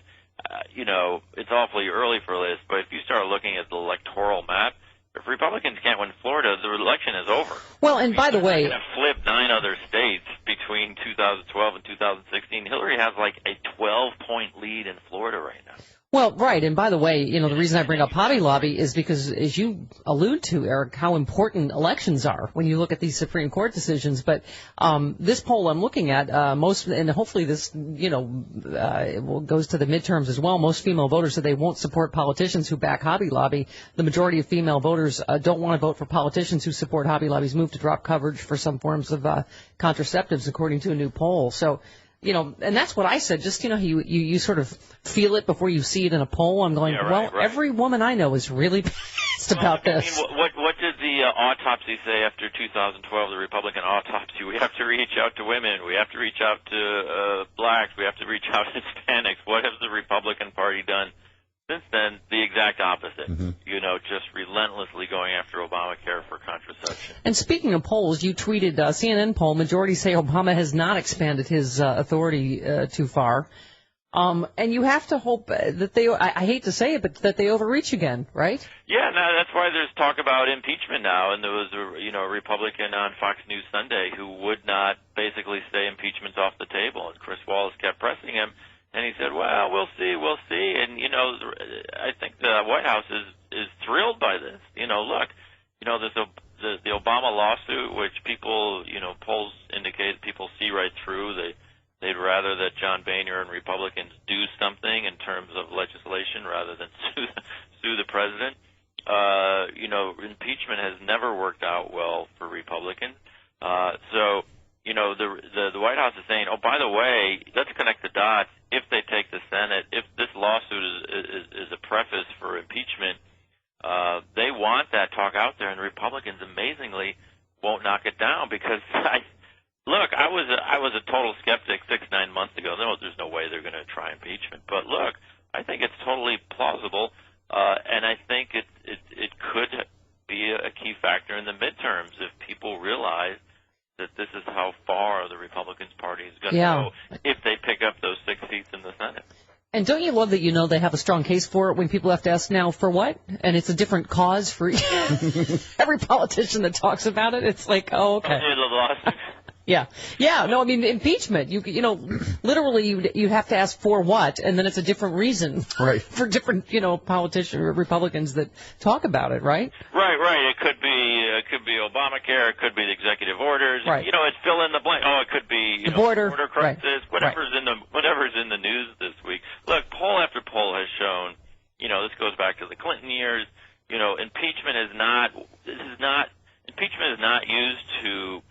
it's awfully early for this, but if you start looking at the electoral map, if Republicans can't win Florida, the election is over. Well, and by the way, they're going to flip 9 other states between 2012 and 2016. Hillary has like a 12-point lead in Florida right now. Well, right, and by the way, the reason I bring up Hobby Lobby is because, as you allude to, Eric, how important elections are when you look at these Supreme Court decisions. But this poll I'm looking at, and hopefully this, goes to the midterms as well. Most female voters said they won't support politicians who back Hobby Lobby. The majority of female voters don't want to vote for politicians who support Hobby Lobby's move to drop coverage for some forms of contraceptives, according to a new poll. So. And that's what I said. Just, you sort of feel it before you see it in a poll. I'm going, right. Every woman I know is really pissed about this. What did the autopsy say after 2012, the Republican autopsy? We have to reach out to women. We have to reach out to blacks. We have to reach out to Hispanics. What has the Republican Party done since then? The exact opposite. Mm-hmm. Just relentlessly going after Obamacare for contraception. And speaking of polls, you tweeted CNN poll, majority say Obama has not expanded his authority too far. And you have to hope that I hate to say it, but that they overreach again, right? Yeah, no, that's why there's talk about impeachment now. And there was a Republican on Fox News Sunday who would not basically say impeachment's off the table. And Chris Wallace kept pressing him. And he said, well, we'll see. And, I think the White House is thrilled by this. Look, there's the Obama lawsuit, which people, polls indicate people see right through. They'd rather that John Boehner and Republicans do something in terms of legislation rather than sue the president. Impeachment has never worked out well for Republicans. So the White House is saying, oh, by the way, let's connect the dots. If they take the Senate, if this lawsuit is a preface for impeachment, they want that talk out there, and Republicans amazingly won't knock it down because I was a total skeptic 6-9 months ago. No, there's no way they're going to try impeachment. But look, I think it's totally plausible, and I think it could be a key factor in the midterms if people realize that this is how far the Republican Party is going to go if they pick up those 6 seats in the Senate. And don't you love that they have a strong case for it when people have to ask now for what? And it's a different cause for every politician that talks about it. It's like, oh, okay. Yeah. No, I mean impeachment. Literally, you have to ask for what, and then it's a different reason, right? For different, politicians or Republicans that talk about it, right? Right. It could be Obamacare. It could be the executive orders. Right. It's fill in the blank. Oh, it could be the border crisis. Right. Whatever's in the news this week. Look, poll after poll has shown. This goes back to the Clinton years. Impeachment is not used to.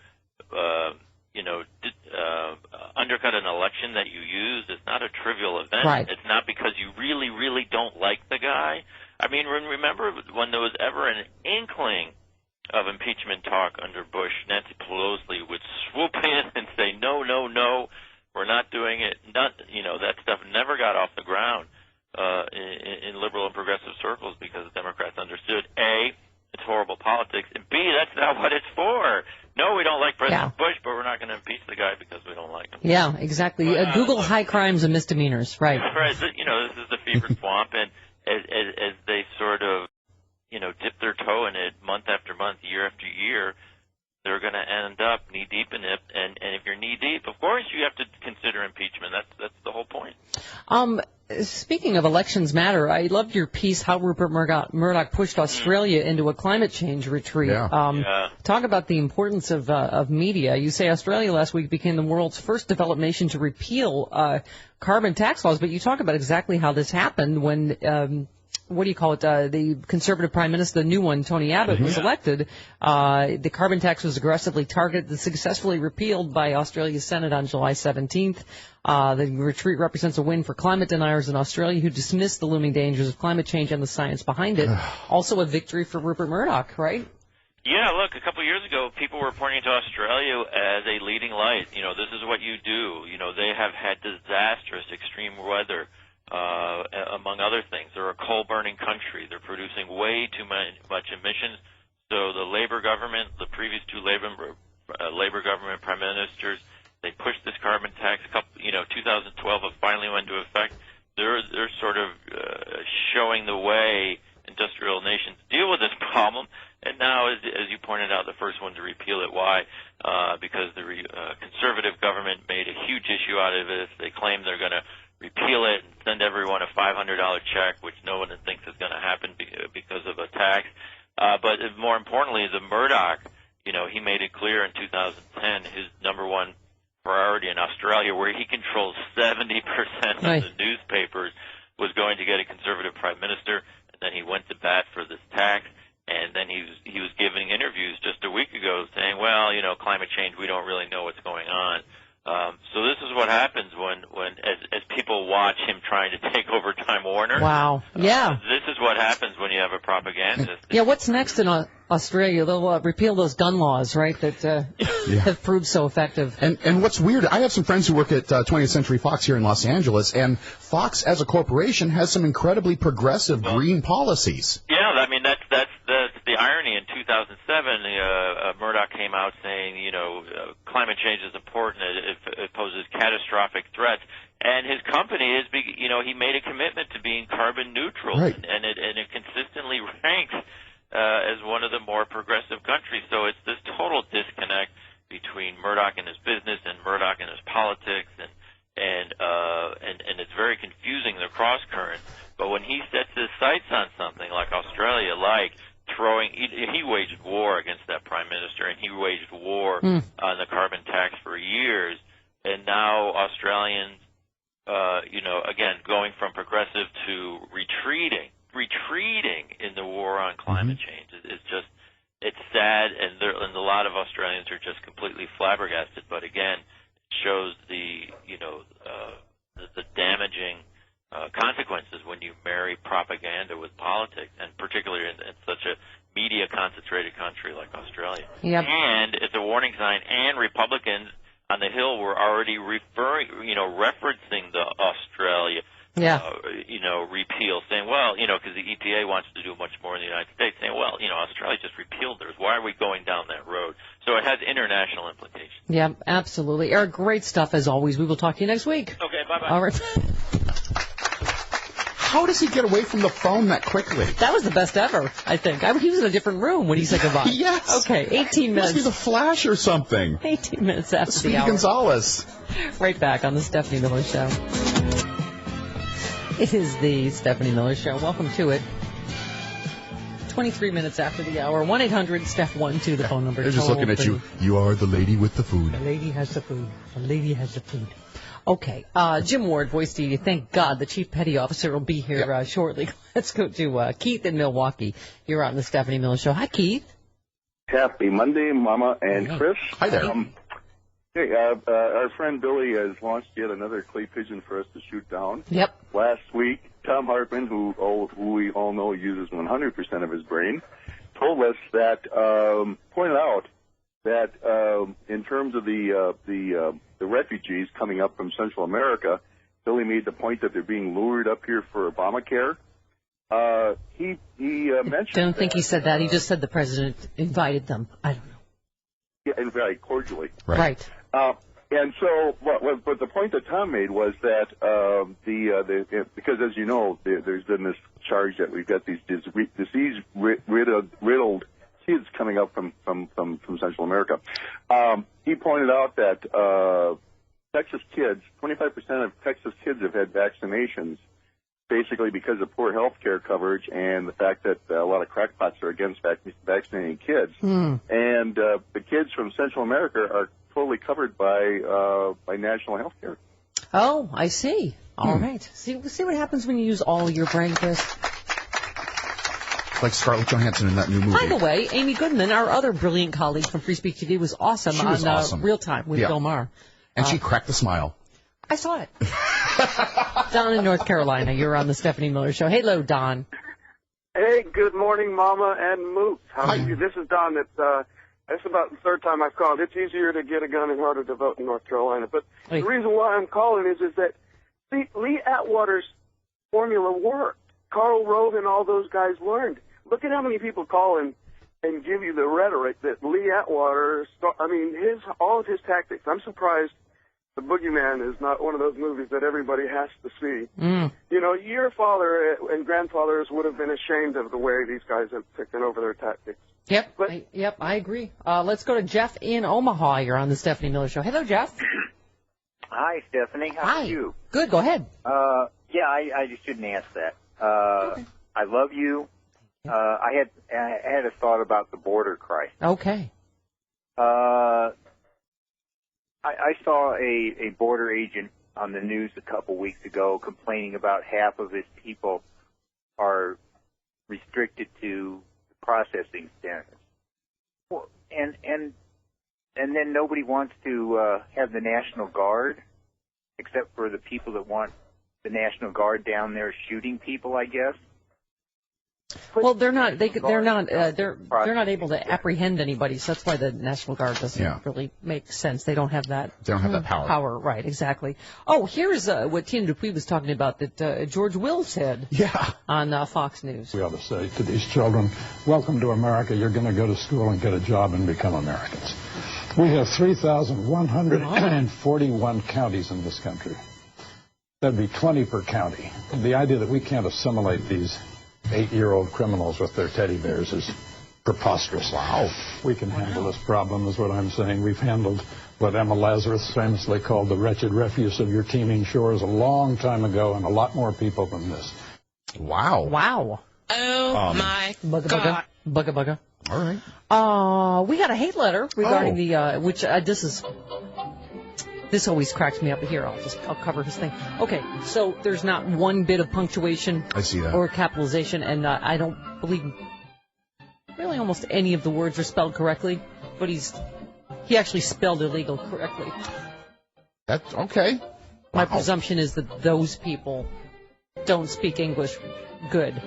Undercut an election that you use. It's not a trivial event. Right. It's not because you really, really don't like the guy. I mean, remember when there was ever an inkling of impeachment talk under Bush, Nancy Pelosi would swoop in and say, no, no, no, we're not doing it. That stuff never got off the ground in liberal and progressive circles because the Democrats understood, A, it's horrible politics, and B, that's not what it's for. No, we don't like President Bush, but we're not going to impeach the guy because we don't like him. Yeah, exactly. Google high crimes and misdemeanors, right? Right. This is the fever swamp, and as they sort of, dip their toe in it month after month, year after year, they're going to end up knee-deep in it. And if you're knee-deep, of course you have to consider impeachment. That's the whole point. Speaking of elections matter, I loved your piece, how Rupert Murdoch pushed Australia into a climate change retreat. Talk about the importance of media. You say Australia last week became the world's first developed nation to repeal carbon tax laws, but you talk about exactly how this happened when the Conservative Prime Minister, the new one, Tony Abbott, was elected. The carbon tax was aggressively targeted and successfully repealed by Australia's Senate on July 17th. The retreat represents a win for climate deniers in Australia who dismissed the looming dangers of climate change and the science behind it. Also a victory for Rupert Murdoch, right? Yeah, look, a couple of years ago, people were pointing to Australia as a leading light. This is what you do. They have had disastrous extreme weather. Among other things, they're a coal-burning country. They're producing way too much emissions. So the Labour government, the previous two Labour government prime ministers, they pushed this carbon tax. 2012 it finally went into effect. They're sort of showing the way industrial nations deal with this problem. And now, as you pointed out, the first one to repeal it. Why? Because the conservative government made a huge issue out of it. They claim they're going to repeal it and send everyone a $500 check, which no one thinks is going to happen because of a tax. But more importantly, the Murdoch, he made it clear in 2010 his number one priority in Australia, where he controls 70% of the newspapers, was going to get a conservative prime minister. And then he went to bat for this tax. And then he was giving interviews just a week ago saying, well, climate change, we don't really know what's going on. So this is what happens when as people watch him trying to take over Time Warner. Wow. Yeah. This is what happens when you have a propagandist. Yeah, what's next in Australia? They'll repeal those gun laws, right, that have proved so effective. And what's weird, I have some friends who work at 20th Century Fox here in Los Angeles, and Fox as a corporation has some incredibly progressive green policies. Yeah, I mean, that's the irony. In 2007, Murdoch came out saying, climate change is important. It poses catastrophic threats. And his company is, he made a commitment to being carbon neutral, and it consistently ranks as one of the more progressive countries. So it's this total disconnect between Murdoch and his business and Murdoch and his politics, and it's very confusing, the cross current. But when he sets his sights on something like Australia, like he waged war against that prime minister, and he waged war on the carbon tax for years. And now Australians, again, going from progressive to retreating in the war on climate change is just, it's sad, and a lot of Australians are just completely flabbergasted. But again, it shows the damaging consequences when you marry propaganda with politics, and particularly in such a media-concentrated country like Australia. Yep. And it's a warning sign, and Republicans on the Hill were already referencing the Australia repeal, saying, well, because the EPA wants to do much more in the United States, saying, well, Australia just repealed theirs. Why are we going down that road? So it has international implications. Yeah, absolutely. Eric, great stuff as always. We will talk to you next week. Okay, bye-bye. All right. How does he get away from the phone that quickly? That was the best ever, I think. He was in a different room when he said goodbye. Yes. Okay, 18 minutes. Must be the Flash or something. 18 minutes after Speedy the hour. Gonzalez. Right back on the Stephanie Miller Show. It is the Stephanie Miller Show. Welcome to it. 23 minutes after the hour. 1-800-STEPH-12, the phone number. They're just looking at you. You are the lady with the food. The lady has the food. The lady has the food. Okay. Jim Ward, voice to you. Thank God the Chief Petty Officer will be here shortly. Let's go to Keith in Milwaukee. You're on the Stephanie Miller Show. Hi, Keith. Happy Monday, Mama and Chris. Hi there. Our friend Billy has launched yet another clay pigeon for us to shoot down. Yep. Last week, Tom Hartman, who we all know uses 100% of his brain, told us that pointed out that in terms of the refugees coming up from Central America, Billy made the point that they're being lured up here for Obamacare. He mentioned. I don't think he said that. He just said the president invited them. I don't know. Yeah, and very cordially. Right. And so, but the point that Tom made was that because, as you know, there's been this charge that we've got these disease-riddled kids coming up from Central America. He pointed out that Texas kids, 25% of Texas kids have had vaccinations, basically because of poor health care coverage and the fact that a lot of crackpots are against vaccinating kids. And the kids from Central America are totally covered by national health care. Oh, I see. All right. See what happens when you use all your brain, Chris? Like Scarlett Johansson in that new movie. By the way, Amy Goodman, our other brilliant colleague from Free Speech TV, was awesome on Real Time with Bill Maher. And she cracked a smile. I saw it. Don in North Carolina, you're on the Stephanie Miller Show. Hello, Don. Hey, good morning, Mama and Moot. How are you? This is Don. It's about the third time I've called. It's easier to get a gun and harder to vote in North Carolina. But the reason why I'm calling is that Lee Atwater's formula worked. Karl Rove and all those guys learned. Look at how many people call and give you the rhetoric that Lee Atwater, all of his tactics. I'm surprised The Boogeyman is not one of those movies that everybody has to see. You know, your father and grandfathers would have been ashamed of the way these guys have taken over their tactics. Yep, I agree. Let's go to Jeff in Omaha. You're on the Stephanie Miller Show. Hello, Jeff. Hi, Stephanie. How are you? Good. Go ahead. I just shouldn't ask that. I love you. I had a thought about the border crisis. Okay. I saw a border agent on the news a couple weeks ago complaining about half of his people are restricted to processing centers. Well, and then nobody wants to have the National Guard, except for the people that want the National Guard down there shooting people, I guess. Well, they're not able to apprehend anybody, so that's why the National Guard doesn't really make sense. They don't have that. They don't have that power. Right, exactly. Oh, here's what Tina Dupuis was talking about that George Will said on Fox News. We ought to say to these children, welcome to America. You're going to go to school and get a job and become Americans. We have 3,141 counties in this country. That'd be 20 per county. The idea that we can't assimilate these 8-year-old criminals with their teddy bears is preposterous. Wow. We can handle this problem, is what I'm saying. We've handled what Emma Lazarus famously called the wretched refuse of your teeming shores a long time ago, and a lot more people than this. Wow. Wow. Oh, my God. Bugga. All right. We got a hate letter regarding the, which this always cracks me up. Here, I'll cover his thing. Okay, so there's not one bit of punctuation or capitalization, and I don't believe really almost any of the words are spelled correctly, but he actually spelled illegal correctly. That's okay. My presumption is that those people don't speak English good.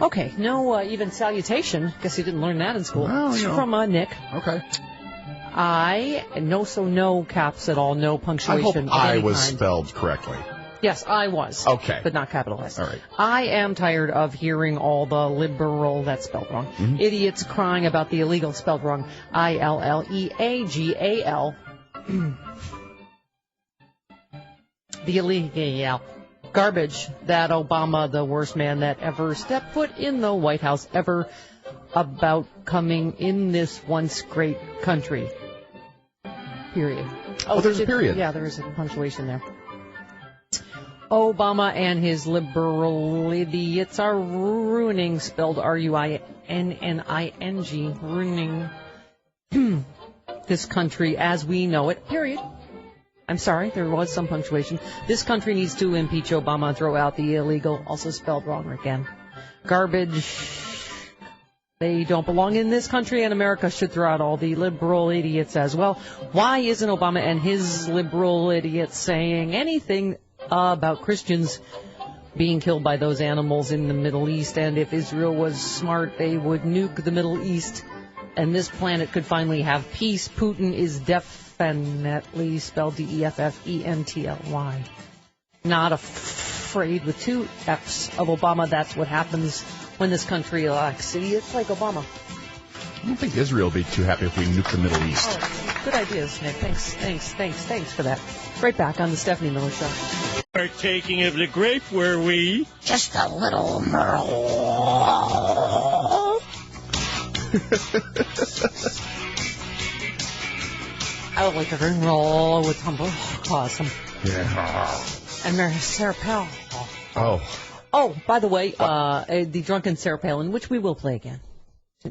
Okay, no even salutation. Guess he didn't learn that in school. Well, from Nick. Okay. No caps at all, no punctuation. I hope I was spelled correctly. Yes, I was. Okay. But not capitalized. All right. I am tired of hearing all the liberal, that's spelled wrong, idiots crying about the illegal, spelled wrong, ILLEAGAL. The illegal garbage that Obama, the worst man that ever stepped foot in the White House ever, about coming in this once great country. Period. Oh, there's a period. Yeah, there is a punctuation there. Obama and his liberal idiots are ruining, spelled RUINNING, ruining this country as we know it. Period. I'm sorry, there was some punctuation. This country needs to impeach Obama, throw out the illegal, also spelled wrong again. Garbage. They don't belong in this country, and America should throw out all the liberal idiots as well. Why isn't Obama and his liberal idiots saying anything about Christians being killed by those animals in the Middle East. And if Israel was smart, they would nuke the Middle East, and this planet could finally have peace. Putin is definitely spelled D-E-F-F-E-N-T-L-Y. Not afraid with two F's of Obama. That's what happens when this country elects. See, it's like Obama. I don't think Israel will be too happy if we nuke the Middle East. Oh, good ideas, Nick. Thanks for that. Right back on the Stephanie Miller Show. Partaking of the grape, were we? Just a little Merle. I would like to drink roll with tumble. Awesome. Yeah. And Mary Sarah Palin. Oh, by the way, the Drunken Sarah Palin, which we will play again.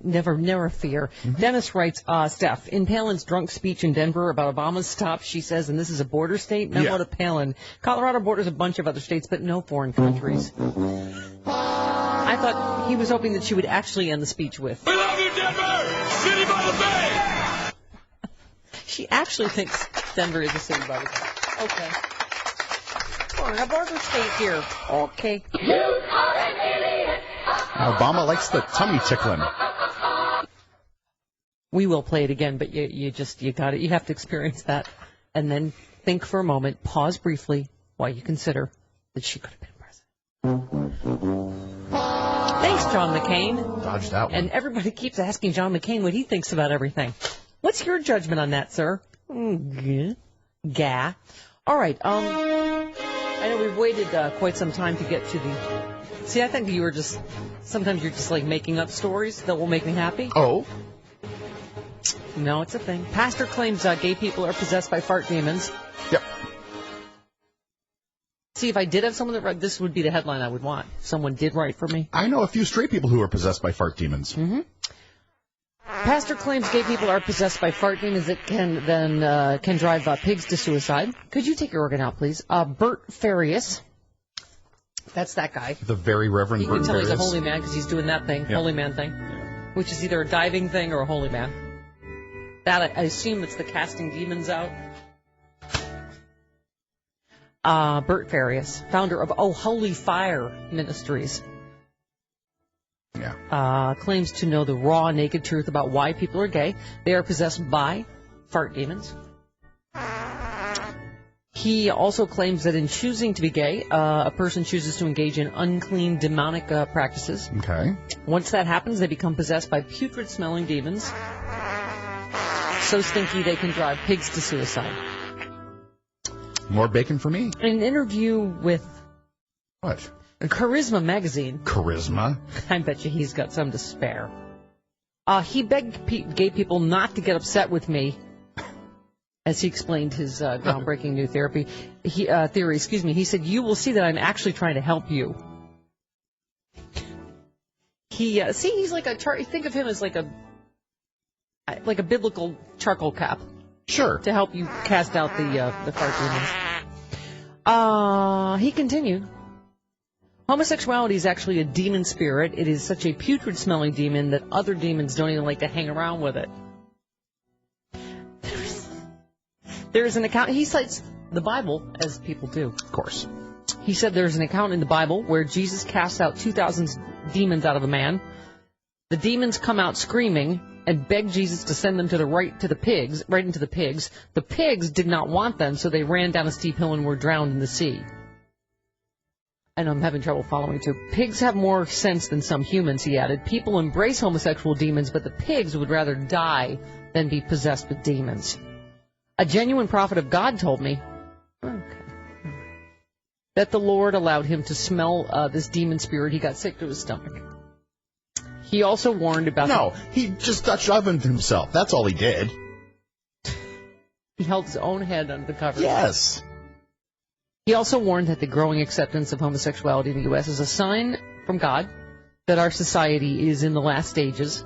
Never fear. Mm-hmm. Dennis writes, Steph, in Palin's drunk speech in Denver about Obama's stop, she says, and this is a border state, memo to Palin. Colorado borders a bunch of other states, but no foreign countries. I thought he was hoping that she would actually end the speech with, "We love you, Denver! City by the bay!" She actually thinks Denver is a city by the bay. Okay. Come on, a border state here. Okay. You are an idiot. Obama likes the tummy tickling. We will play it again, but you got it. You have to experience that, and then think for a moment, pause briefly while you consider that she could have been president. Thanks, John McCain. Dodged that one. And everybody keeps asking John McCain what he thinks about everything. What's your judgment on that, sir? Gah. All right. I know we've waited quite some time to get to the... See, I think sometimes you're just like making up stories that will make me happy. Oh. No, it's a thing. Pastor claims gay people are possessed by fart demons. Yep. See, if I did have someone that wrote, this would be the headline I would want. Someone did write for me. I know a few straight people who are possessed by fart demons. Mm-hmm. Pastor claims gay people are possessed by fart demons that can drive pigs to suicide. Could you take your organ out, please? Bert Farias. That's that guy. The very Reverend Bert Farias. You can tell he's a holy man because he's doing that thing, holy man thing, which is either a diving thing or a holy man. That I assume it's the casting demons out. Bert Farias, founder of Holy Fire Ministries. Yeah. Claims to know the raw, naked truth about why people are gay. They are possessed by fart demons. He also claims that in choosing to be gay, a person chooses to engage in unclean, demonic practices. Okay. Once that happens, they become possessed by putrid-smelling demons. So stinky they can drive pigs to suicide. More bacon for me. In an interview with... What? Charisma magazine. Charisma? I bet you he's got some to spare. He begged gay people not to get upset with me as he explained his groundbreaking new theory. He said, "You will see that I'm actually trying to help you." He's like a think of him as like a biblical charcoal cap. Sure. To help you cast out the fart demons. He continued. Homosexuality is actually a demon spirit. It is such a putrid-smelling demon that other demons don't even like to hang around with it. There's an account. He cites the Bible, as people do. Of course. He said there's an account in the Bible where Jesus casts out 2,000 demons out of a man. The demons come out screaming and beg Jesus to send them right into the pigs. The pigs did not want them, so they ran down a steep hill and were drowned in the sea. And I'm having trouble following, too. Pigs have more sense than some humans, he added. People embrace homosexual demons, but the pigs would rather die than be possessed with demons. A genuine prophet of God told me that the Lord allowed him to smell this demon spirit. He got sick to his stomach. He also warned about... No, he just Dutch ovened himself. That's all he did. He held his own head under the covers. Yes. He also warned that the growing acceptance of homosexuality in the U.S. is a sign from God that our society is in the last stages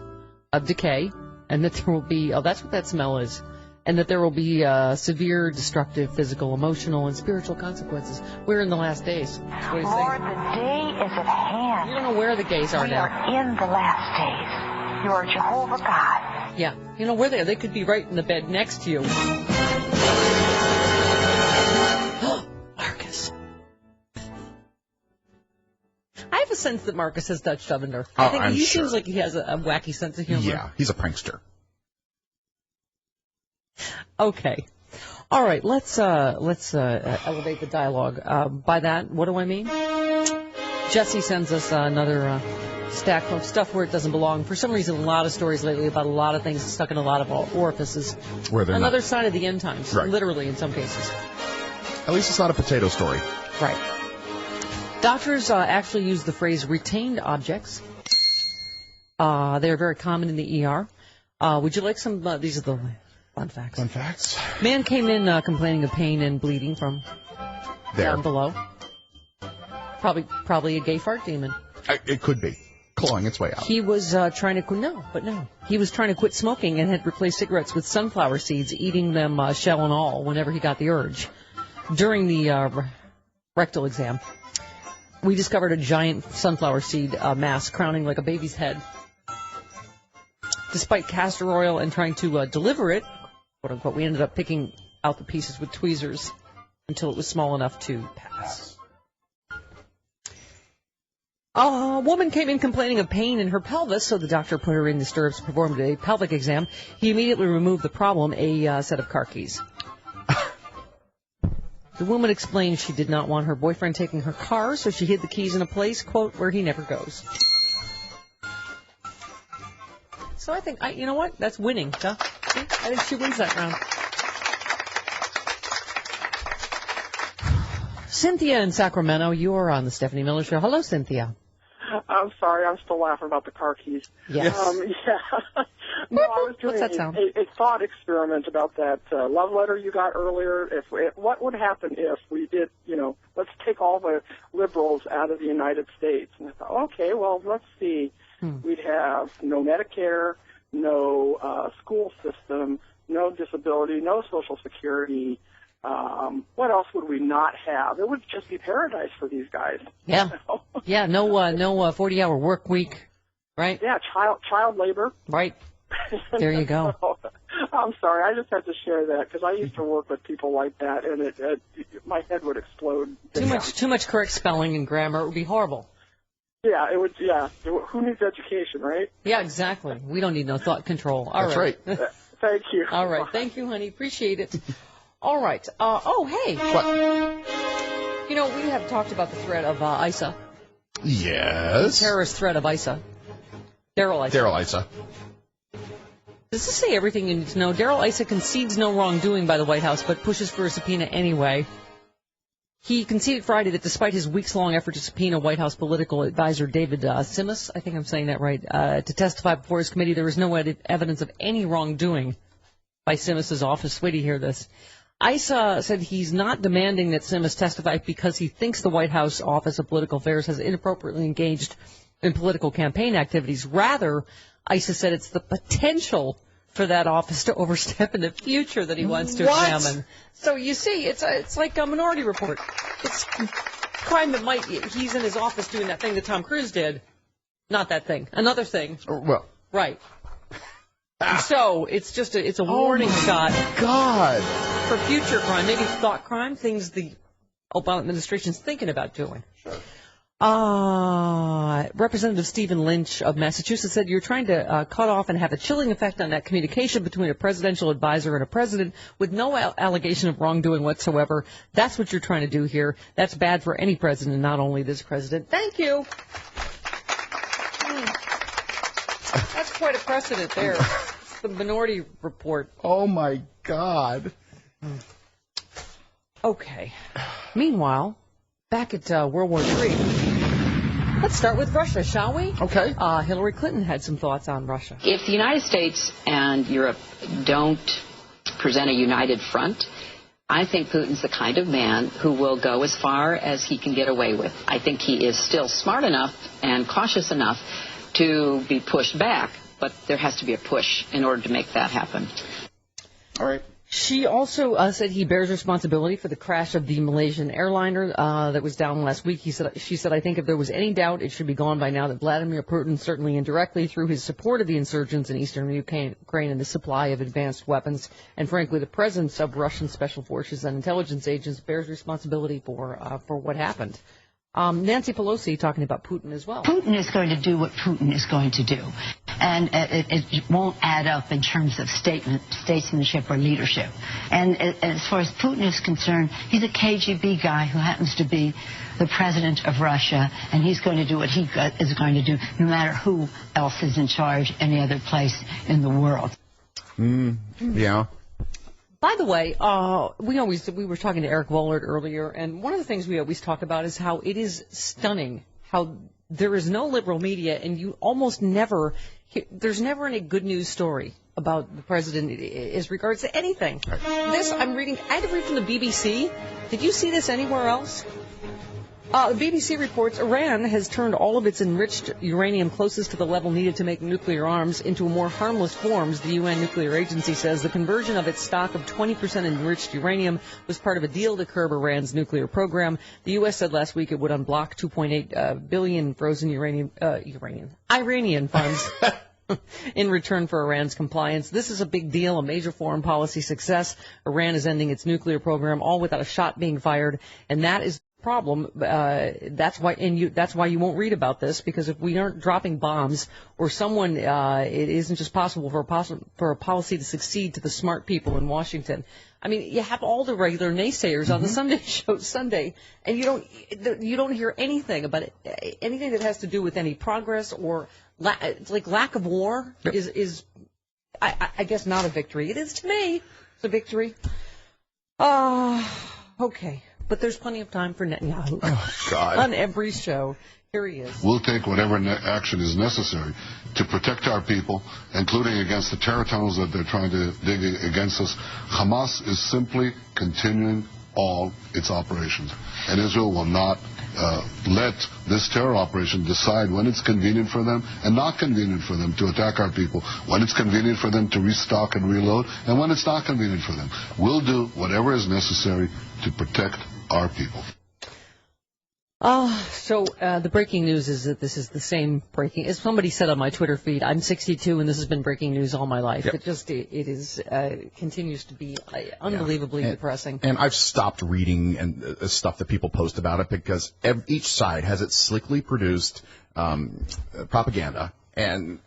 of decay, and that there will be... Oh, that's what that smell is. And that there will be severe, destructive, physical, emotional, and spiritual consequences. We're in the last days. That's what he's saying. Lord, the day is at hand. You don't know where the gays are now. We are in the last days. You are Jehovah God. Yeah. You know where they are. They could be right in the bed next to you. Marcus. sense that Marcus has Dutch Shovender. I think he seems like he has a wacky sense of humor. Yeah, he's a prankster. Okay. All right, let's elevate the dialogue. By that, what do I mean? Jesse sends us another stack of stuff where it doesn't belong. For some reason, a lot of stories lately about a lot of things stuck in a lot of orifices. Where they're another not. sign of the end times, literally in some cases. At least it's not a potato story. Right. Doctors actually use the phrase retained objects. They're very common in the ER. Would you like some? These are the fun facts. Fun facts. Man came in complaining of pain and bleeding from down below. Probably a gay fart demon. It could be. Clawing its way out. He was trying to He was trying to quit smoking and had replaced cigarettes with sunflower seeds, eating them shell and all whenever he got the urge. During the rectal exam, we discovered a giant sunflower seed mass crowning like a baby's head. Despite castor oil and trying to deliver it, quote unquote, we ended up picking out the pieces with tweezers until it was small enough to pass. A woman came in complaining of pain in her pelvis, so the doctor put her in the stirrups, performed a pelvic exam. He immediately removed the problem, a set of car keys. The woman explained she did not want her boyfriend taking her car, so she hid the keys in a place, quote, where he never goes. So I think, you know what? That's winning, huh? See? I think she wins that round. Cynthia in Sacramento, you're on the Stephanie Miller Show. Hello, Cynthia. I'm sorry, I'm still laughing about the car keys. Yes. Yeah. No, I was doing a thought experiment about that love letter you got earlier. What would happen if we did, let's take all the liberals out of the United States? And I thought, okay, well, let's see. We'd have no Medicare, no school system, no disability, no Social Security. What else would we not have? It would just be paradise for these guys. Yeah. Yeah, no 40-hour work week, right? Yeah, child labor. Right. There you go. I'm sorry, I just had to share that because I used to work with people like that, and my head would explode. Too much correct spelling and grammar. It would be horrible. Yeah, it would. Yeah, who needs education, right? Yeah, exactly. We don't need no thought control. All That's right. Thank you. All right, thank you, honey. Appreciate it. All right. Hey. What? We have talked about the threat of ISA. Yes. The terrorist threat of ISA. Daryl Issa. Does this say everything you need to know? Daryl Issa concedes no wrongdoing by the White House, but pushes for a subpoena anyway. He conceded Friday that despite his weeks-long effort to subpoena White House political advisor David Simas, I think I'm saying that right, to testify before his committee, there was no evidence of any wrongdoing by Simas's office. Wait to hear this. Issa said he's not demanding that Simas testify because he thinks the White House Office of Political Affairs has inappropriately engaged in political campaign activities. Rather, Issa said it's the potential for that office to overstep in the future that he wants to examine. So you see, it's like a Minority Report. It's crime that he's in his office doing that thing that Tom Cruise did. Not that thing. Another thing. Well. Right. So it's just it's a warning shot. God. For future crime, maybe thought crime, things the Obama administration's thinking about doing. Sure. Representative Stephen Lynch of Massachusetts said you're trying to cut off and have a chilling effect on that communication between a presidential advisor and a president with no allegation of wrongdoing whatsoever. That's what you're trying to do here. That's bad for any president, not only this president. Thank you. That's quite a precedent there. It's the Minority Report. Oh, my God. Okay. Meanwhile, back at World War III, let's start with Russia, shall we? Okay. Hillary Clinton had some thoughts on Russia. If the United States and Europe don't present a united front, I think Putin's the kind of man who will go as far as he can get away with. I think he is still smart enough and cautious enough to be pushed back, but there has to be a push in order to make that happen. All right. She also said he bears responsibility for the crash of the Malaysian airliner that was down last week. She said, I think if there was any doubt, it should be gone by now that Vladimir Putin, certainly indirectly through his support of the insurgents in eastern Ukraine and the supply of advanced weapons, and frankly the presence of Russian special forces and intelligence agents, bears responsibility for what happened. Nancy Pelosi talking about Putin as well. Putin is going to do what Putin is going to do. And it won't add up in terms of statesmanship or leadership. And as far as Putin is concerned, he's a KGB guy who happens to be the president of Russia, and he's going to do what he is going to do no matter who else is in charge any other place in the world. Yeah. By the way, we were talking to Eric Wohlert earlier, and one of the things we always talk about is how it is stunning how there is no liberal media, and you almost never, there's never any good news story about the president as regards to anything. This, I had to read from the BBC. Did you see this anywhere else? The BBC reports Iran has turned all of its enriched uranium closest to the level needed to make nuclear arms into more harmless forms. The UN nuclear agency says the conversion of its stock of 20% enriched uranium was part of a deal to curb Iran's nuclear program. The U.S. said last week it would unblock $2.8 billion frozen Iranian funds in return for Iran's compliance. This is a big deal, a major foreign policy success. Iran is ending its nuclear program, all without a shot being fired, and that is problem. That's why you won't read about this, because if we aren't dropping bombs or someone, it isn't just possible for a policy to succeed to the smart people in Washington. I mean, you have all the regular naysayers on the Sunday show Sunday, and you don't hear anything about it, anything that has to do with any progress or lack of war is I guess not a victory. It is to me. It's a victory. Okay. But there's plenty of time for Netanyahu on every show. Here he is. We'll take whatever action is necessary to protect our people, including against the terror tunnels that they're trying to dig against us. Hamas is simply continuing all its operations, and Israel will not let this terror operation decide when it's convenient for them and not convenient for them to attack our people, when it's convenient for them to restock and reload, and when it's not convenient for them. We'll do whatever is necessary to protect our people. So the breaking news is that this is the same breaking. As somebody said on my Twitter feed, I'm 62 and this has been breaking news all my life. Yep. It continues to be unbelievably depressing. And I've stopped reading and stuff that people post about it, because each side has its slickly produced propaganda. And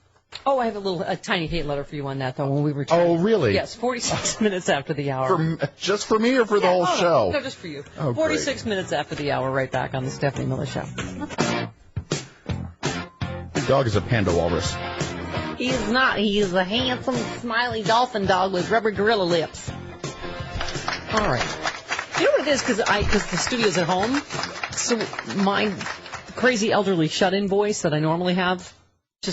I have a tiny hate letter for you on that, though, when we return. Oh, really? Yes, 46 minutes after the hour. Just for me or for the whole show? No, just for you. Oh, 46 minutes after the hour, right back on the Stephanie Miller Show. The dog is a panda walrus. He is not. He is a handsome, smiley dolphin dog with rubber gorilla lips. All right. You know what it is? Because the studio's at home, so my crazy elderly shut-in voice that I normally have,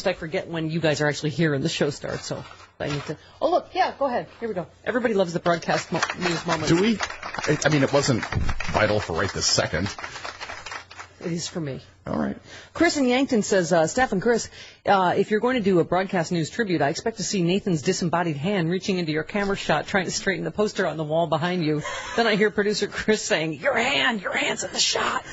I forget when you guys are actually here and the show starts, so I need to... Oh, look, yeah, go ahead. Here we go. Everybody loves the broadcast news moments. Do we? I mean, it wasn't vital for right this second. It is for me. All right. Chris in Yankton says, Steph and Chris, if you're going to do a broadcast news tribute, I expect to see Nathan's disembodied hand reaching into your camera shot, trying to straighten the poster on the wall behind you. Then I hear producer Chris saying, your hand's in the shot.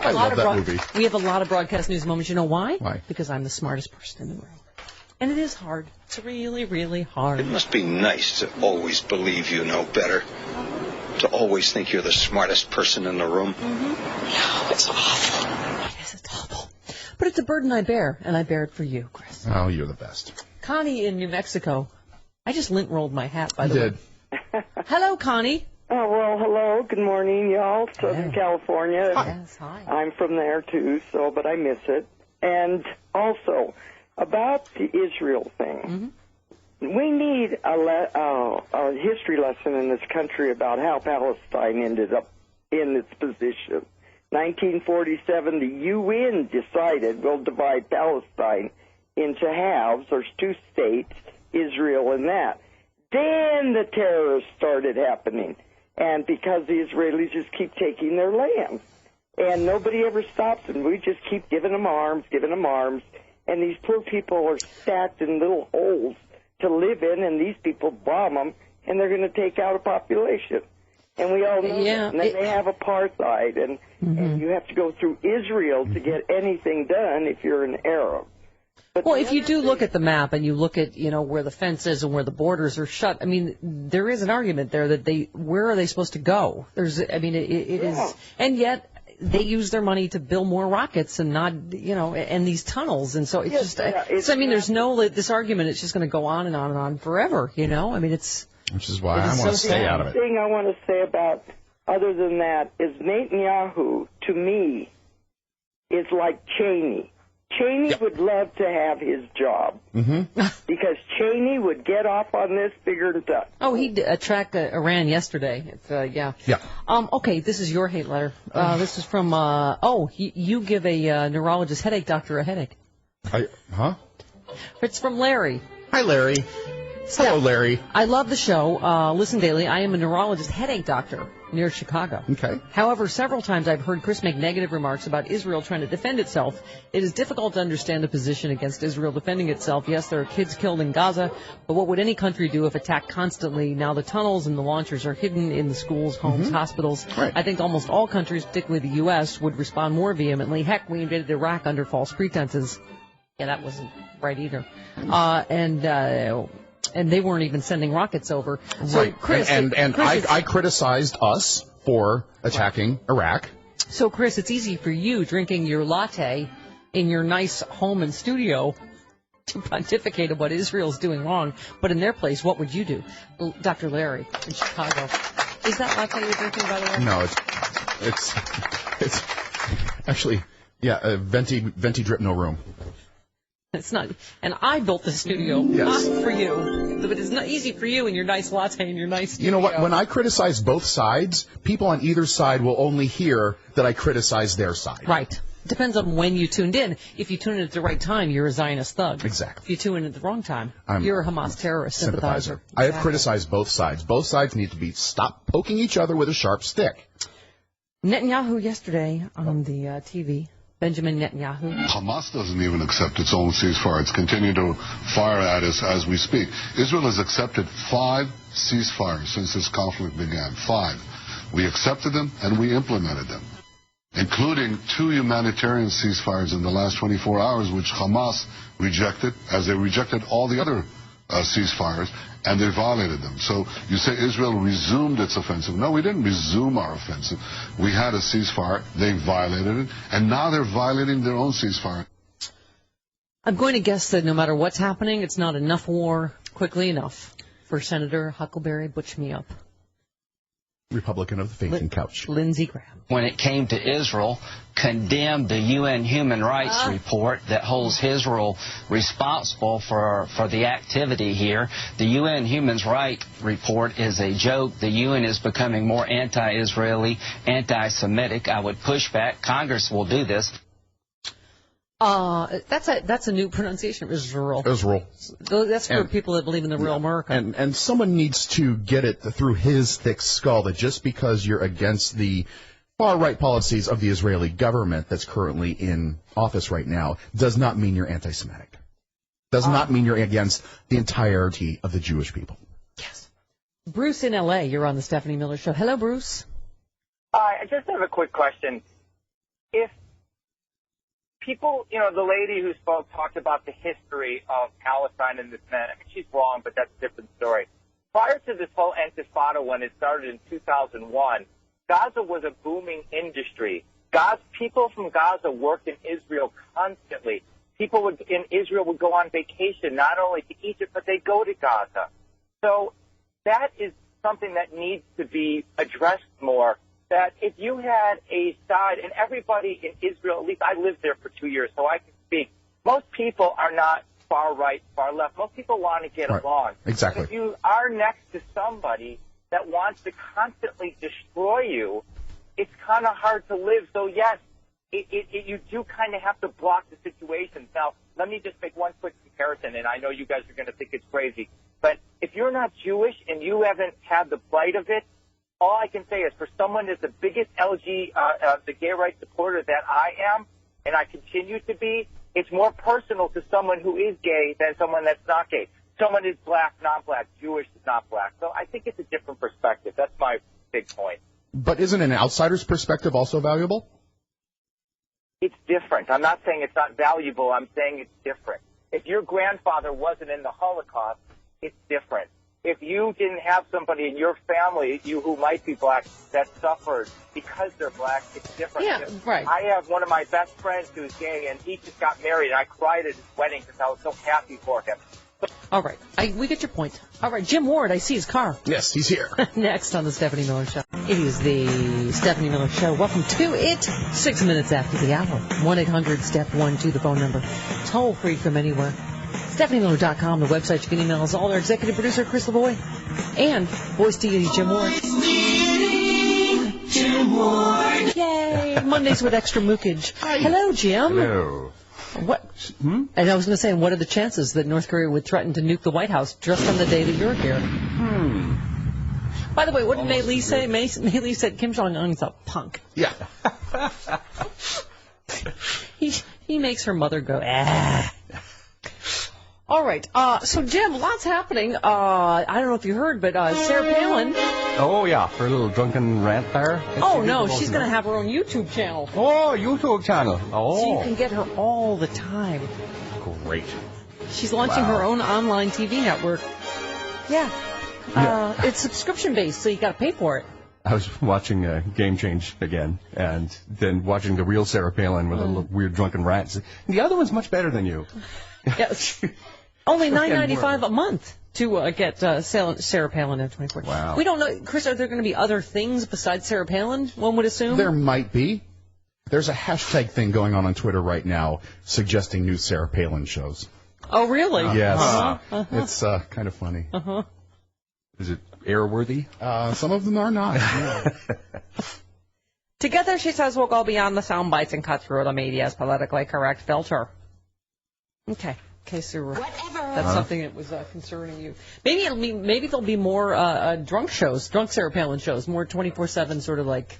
I love that movie. We have a lot of broadcast news moments. You know why? Why? Because I'm the smartest person in the room. And it is hard. It's really, really hard. It must be nice to always believe you know better. To always think you're the smartest person in the room. Mm-hmm. No, it's awful. It is. It's awful. But it's a burden I bear, and I bear it for you, Chris. Oh, you're the best. Connie in New Mexico. I just lint rolled my hat, by the way. You did. Hello, Connie. Oh, well, hello. Good morning, y'all. Southern California. Yes, hi. I'm from there, too, but I miss it. And also, about the Israel thing, we need a history lesson in this country about how Palestine ended up in its position. 1947, the UN decided we'll divide Palestine into halves. There's two states, Israel and that. Then the terrorists started happening. And because the Israelis just keep taking their land. And nobody ever stops them. We just keep giving them arms. And these poor people are stacked in little holes to live in, and these people bomb them, and they're going to take out a population. And we all know that. And then they have apartheid, and you have to go through Israel to get anything done if you're an Arab. Well, if you do look at the map and you look at, where the fence is and where the borders are shut, I mean, there is an argument there that where are they supposed to go? It is, and yet they use their money to build more rockets and not, and these tunnels. And so it's this argument, it's just going to go on and on and on forever, Which is why I want to stay out of it. The thing I want to say about, other than that, is Netanyahu, to me, is like Cheney. Cheney would love to have his job because Cheney would get off on this bigger than that. Oh, he tracked Iran yesterday. Yeah. Okay, this is your hate letter. This is from, you give a neurologist headache doctor a headache. It's from Larry. Hi, Larry. Hello, Larry. I love the show. Listen daily. I am a neurologist headache doctor near Chicago. Okay. However, several times I've heard Chris make negative remarks about Israel trying to defend itself. It is difficult to understand the position against Israel defending itself. Yes, there are kids killed in Gaza, but what would any country do if attacked constantly? Now the tunnels and the launchers are hidden in the schools, homes, hospitals. Right. I think almost all countries, particularly the U.S., would respond more vehemently. Heck, we invaded Iraq under false pretenses. Yeah, that wasn't right either. And they weren't even sending rockets over. So, right. Chris, I criticized us for attacking Iraq. So, Chris, it's easy for you drinking your latte in your nice home and studio to pontificate of what Israel's doing wrong. But in their place, what would you do? Dr. Larry in Chicago. Is that latte you're drinking, by the way? No, it's actually, venti drip, no room. It's not, and I built the studio not for you, but it's not easy for you and your nice latte and your nice studio. You know what? When I criticize both sides, people on either side will only hear that I criticize their side. Right. Depends on when you tuned in. If you tune in at the right time, you're a Zionist thug. Exactly. If you tune in at the wrong time, you're a Hamas terrorist sympathizer. Exactly. I have criticized both sides. Both sides need to stop poking each other with a sharp stick. Netanyahu yesterday on the TV. Benjamin Netanyahu. Hamas doesn't even accept its own ceasefire. It's continuing to fire at us as we speak. Israel has accepted 5 ceasefires since this conflict began. 5. We accepted them and we implemented them, including 2 humanitarian ceasefires in the last 24 hours, which Hamas rejected, as they rejected all the other ceasefires, and they violated them. So you say Israel resumed its offensive. No, we didn't resume our offensive. We had a ceasefire. They violated it, and now they're violating their own ceasefire. I'm going to guess that no matter what's happening, it's not enough war quickly enough for Senator Huckleberry Butch me up. Republican of the fainting couch. Lindsey Graham. When it came to Israel, condemned the UN Human Rights Report that holds Israel responsible for the activity here. The UN Human Rights Report is a joke. The UN is becoming more anti-Israeli, anti-Semitic. I would push back. Congress will do this. That's a new pronunciation. Israel. That's for people that believe in the real America. And someone needs to get it through his thick skull that just because you're against the far-right policies of the Israeli government that's currently in office right now does not mean you're anti-Semitic. Does not mean you're against the entirety of the Jewish people. Yes. Bruce in L.A., you're on the Stephanie Miller Show. Hello, Bruce. I just have a quick question. If people, the lady who spoke talked about the history of Palestine and this man. I mean, she's wrong, but that's a different story. Prior to this whole intifada, when it started in 2001, Gaza was a booming industry. People from Gaza worked in Israel constantly. People in Israel would go on vacation, not only to Egypt, but they'd go to Gaza. So that is something that needs to be addressed more. That if you had a side, and everybody in Israel, at least I lived there for 2 years, so I can speak, most people are not far right, far left. Most people want to get along. Exactly. If you are next to somebody that wants to constantly destroy you, it's kind of hard to live. So, yes, you do kind of have to block the situations. Now, let me just make one quick comparison, and I know you guys are going to think it's crazy, but if you're not Jewish and you haven't had the bite of it, all I can say is for someone that's the biggest the gay rights supporter that I am, and I continue to be, it's more personal to someone who is gay than someone that's not gay. Someone is black, not black, Jewish is not black. So I think it's a different perspective. That's my big point. But isn't an outsider's perspective also valuable? It's different. I'm not saying it's not valuable. I'm saying it's different. If your grandfather wasn't in the Holocaust, it's different. If you didn't have somebody in your family, who might be black, that suffered because they're black, it's different. Yeah, right. I have one of my best friends who's gay, and he just got married, and I cried at his wedding because I was so happy for him. All right. We get your point. All right. Jim Ward, I see his car. Yes, he's here. Next on the Stephanie Miller Show. It is the Stephanie Miller Show. Welcome to it. 6 minutes after the hour. 1-800-STEP-1-2, the phone number. Toll free from anywhere. StephanieMiller.com, the website. You can email us all. Our executive producer, Chris LaVoy. And voice deity, Jim Ward. Jim Ward. Yay. Mondays with extra mookage. Hi. Hello, Jim. Hello. What? And I was going to say, what are the chances that North Korea would threaten to nuke the White House just on the day that you're here? By the way, what did Mei Lee say? Mei Lee said Kim Jong-un's a punk. Yeah. he makes her mother go, ah. All right. So, Jim, lots happening. I don't know if you heard, but Sarah Palin. Oh, yeah, for a little drunken rant there. Oh, no, she's going to have her own YouTube channel. Oh, YouTube channel. Oh. So you can get her all the time. Great. She's launching her own online TV network. Yeah. It's subscription-based, so you got to pay for it. I was watching Game Change again, and then watching the real Sarah Palin with a little weird drunken rant. The other one's much better than you. Yes. Only $9.95 a month to get Sarah Palin at 24. Wow. We don't know, Chris, are there going to be other things besides Sarah Palin, one would assume? There might be. There's a hashtag thing going on Twitter right now suggesting new Sarah Palin shows. Oh, really? Yes. It's kind of funny. Is it airworthy? Some of them are not. Yeah. Together, she says, we'll go beyond the sound bites and cut through the media's politically correct filter. Okay. So that's something that was concerning you. Maybe there'll be more drunk Sarah Palin shows, more 24/7 sort of like.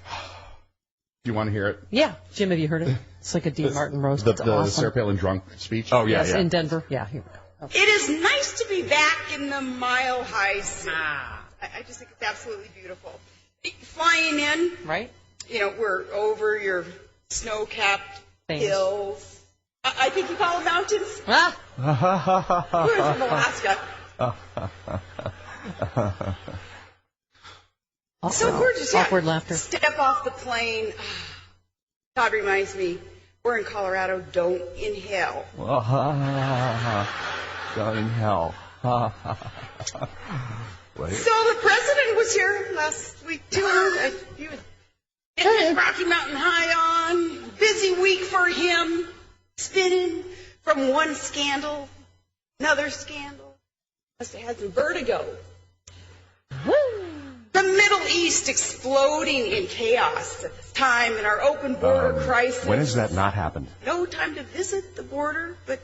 Do you want to hear it? Yeah, Jim, have you heard it? It's like a Dean Martin roast. The awesome. Sarah Palin drunk speech. Oh yeah, yes, in Denver. Yeah, here we go. Okay. It is nice to be back in the Mile High City. I just think it's absolutely beautiful. Flying in, right? We're over your snow-capped hills. I think you call them mountains. We're from Alaska. So gorgeous. Awkward laughter. Step off the plane. God reminds me, we're in Colorado. Don't inhale. Don't inhale. So the president was here last week too. He was getting his Rocky Mountain High on. Busy week for him. Spinning from one scandal, another scandal. Must have had some vertigo. The Middle East exploding in chaos at this time in our open border crisis. When has that not happened? No time to visit the border, but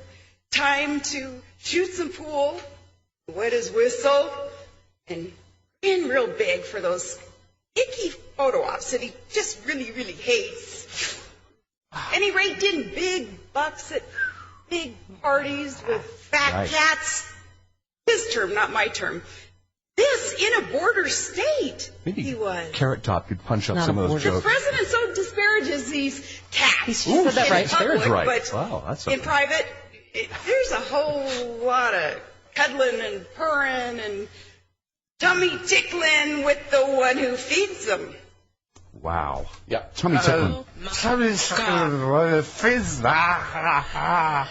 time to shoot some pool, wet his whistle, and in real big for those icky photo ops that he just really, really hates. And he raked in big bucks at big parties with fat cats. His term, not my term. This in a border state. Maybe he was. Carrot Top could punch up some of those jokes. The president so disparages these cats. He said that right. Public, right. But wow, that's in private, there's a whole lot of cuddling and purring and tummy tickling with the one who feeds them. Wow. Yeah, tummy tickling. Tummy tickling with a feeds them.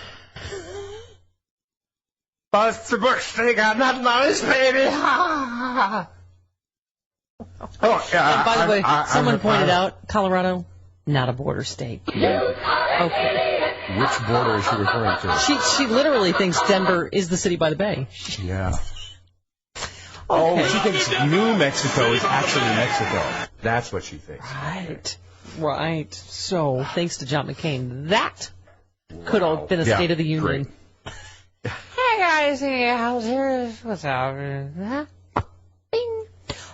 Bust the bush, they got nothing nice, baby. And by the way, someone pointed out, Colorado, not a border state. Yeah. Okay. Which border is she referring to? She literally thinks Denver is the city by the bay. Yeah. Okay. Oh, she thinks New Mexico is actually Mexico. That's what she thinks. Right. So, thanks to John McCain, that could have been a State of the Union. Great. Hey guys, here's what's up? Bing.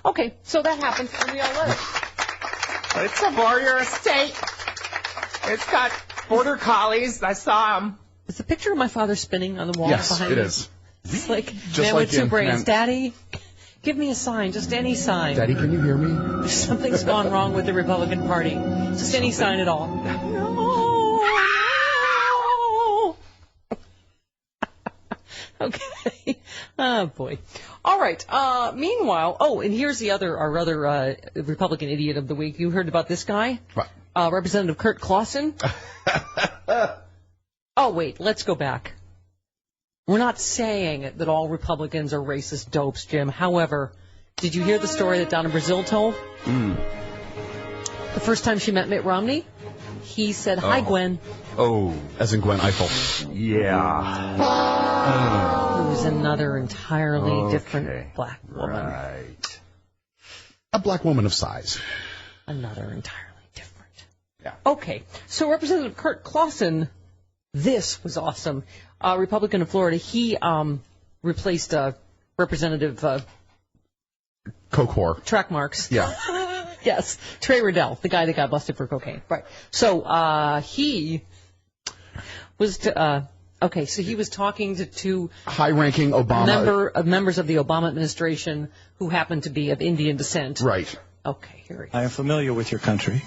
Okay, so that happens, and we all love it. It's a border state. It's got border collies. I saw them. Is the picture of my father spinning on the wall behind me? Yes, it is. It's like just man like with two brains. Daddy, give me a sign, just any sign. Daddy, can you hear me? Something's gone wrong with the Republican Party. Just any sign at all. No. Okay. Oh, boy. All right. Meanwhile, and here's our other Republican idiot of the week. You heard about this guy? What? Representative Kurt Clausen. Oh, wait. Let's go back. We're not saying that all Republicans are racist dopes, Jim. However, did you hear the story that Donna Brazile told? The first time she met Mitt Romney, he said, "Hi, Gwen." Oh, as in Gwen Eiffel. Yeah. It was another entirely different black woman. Right. A black woman of size. Another entirely different. Yeah. Okay, so Representative Kurt Clausen, this was awesome. Republican of Florida, he replaced Representative Kokor. Track marks. Yeah. Yes, Trey Riddell, the guy that got busted for cocaine. Right. So he was so he was talking to two high-ranking Obama members of the Obama administration who happened to be of Indian descent. Right. Okay, here he is. I am familiar with your country.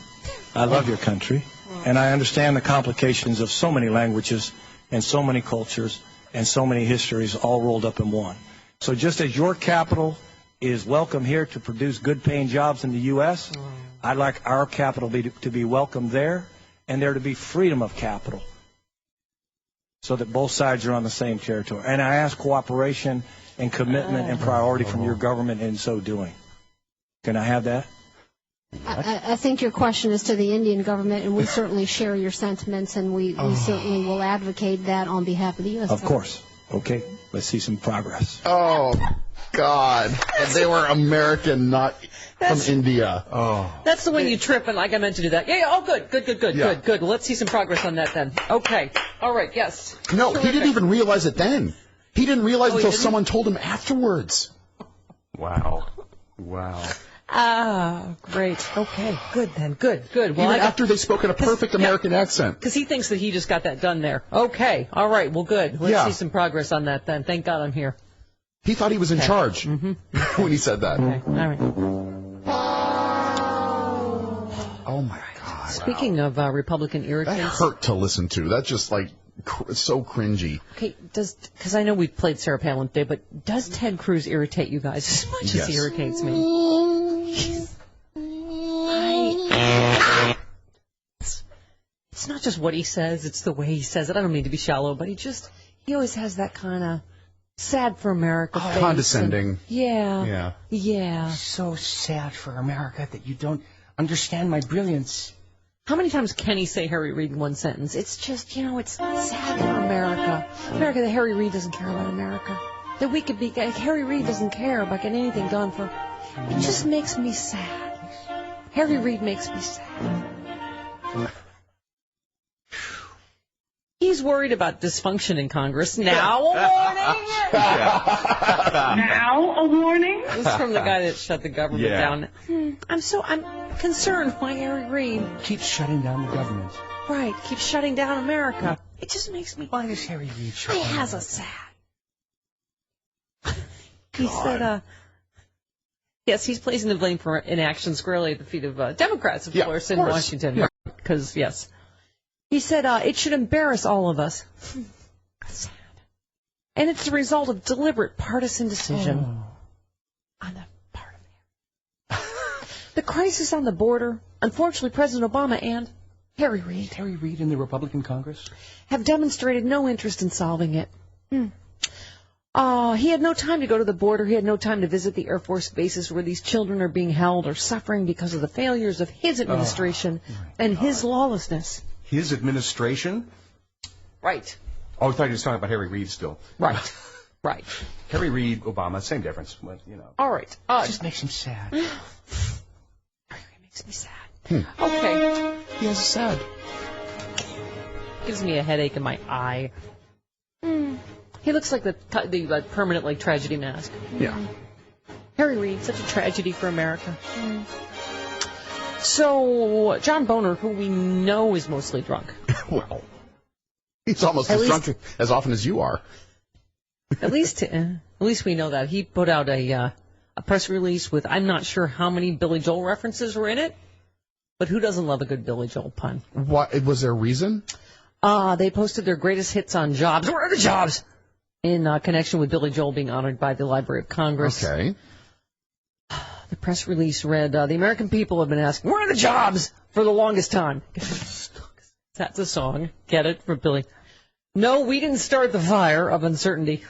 I love your country. And I understand the complications of so many languages and so many cultures and so many histories all rolled up in one. So just as your capital is welcome here to produce good-paying jobs in the U.S., I'd like our capital to be welcome there and there to be freedom of capital so that both sides are on the same territory. And I ask cooperation and commitment and priority from your government in so doing. Can I have that? I think your question is to the Indian government, and we certainly share your sentiments, and we certainly will advocate that on behalf of the U.S. Of course. Okay, let's see some progress. Oh, God. And they were American, not from India. Oh. That's the one you trip, and like I meant to do that. Yeah, oh, good. Well, let's see some progress on that then. Okay. All right, yes. No, he didn't even realize it then. He didn't realize until someone told him afterwards. Wow. Great. Okay, good then. Good. Well, even after they spoke in a perfect American accent. Because he thinks that he just got that done there. Okay. All right. Well, good. Let's see some progress on that then. Thank God I'm here. He thought he was in charge when he said that. Okay. All right. Oh, my God. Speaking of Republican irritants. That hurt to listen to. That's just like so cringy. Okay, because I know we've played Sarah Palin today, but does Ted Cruz irritate you guys as much as he irritates me? It's not just what he says, it's the way he says it. I don't mean to be shallow, but he always has that kind of sad for America face. Condescending. Yeah. So sad for America that you don't understand my brilliance. How many times can he say Harry Reid in one sentence? It's just, it's sad for America. America, that Harry Reid doesn't care about America. That we could be, Harry Reid doesn't care about getting anything done for, it just makes me sad. Harry Reid makes me sad. He's worried about dysfunction in Congress. Now a warning! Now a warning? This is from the guy that shut the government down. I'm concerned why Harry Reid keeps shutting down the government. Right, keeps shutting down America. It just makes me... Why is Harry Reid shutting down? He has a sad... He said, yes, he's placing the blame for inaction squarely at the feet of Democrats, of course, in Washington. Because, yes. He said, it should embarrass all of us. Sad. And it's the result of deliberate partisan decision on the part of him. The crisis on the border, unfortunately, President Obama and Harry Reid in the Republican Congress have demonstrated no interest in solving it. He had no time to go to the border. He had no time to visit the Air Force bases where these children are being held or suffering because of the failures of his administration and his lawlessness. His administration? Right. Oh, I thought he was talking about Harry Reid still. Right. Harry Reid, Obama, same difference. But, All right. It just makes him sad. Harry Reid makes me sad. Okay. He has a sad. Gives me a headache in my eye. He looks like the permanent tragedy mask. Yeah. Harry Reid, such a tragedy for America. So, John Boehner, who we know is mostly drunk. Well, he's almost as drunk as often as you are. At least we know that. He put out a press release with, I'm not sure how many Billy Joel references were in it, but who doesn't love a good Billy Joel pun? What was there a reason? They posted their greatest hits on Jobs. Where are the Jobs? in connection with Billy Joel being honored by the Library of Congress. Okay. The press release read, the American people have been asking, where are the jobs for the longest time? That's a song. Get it? For Billy. No, we didn't start the fire of uncertainty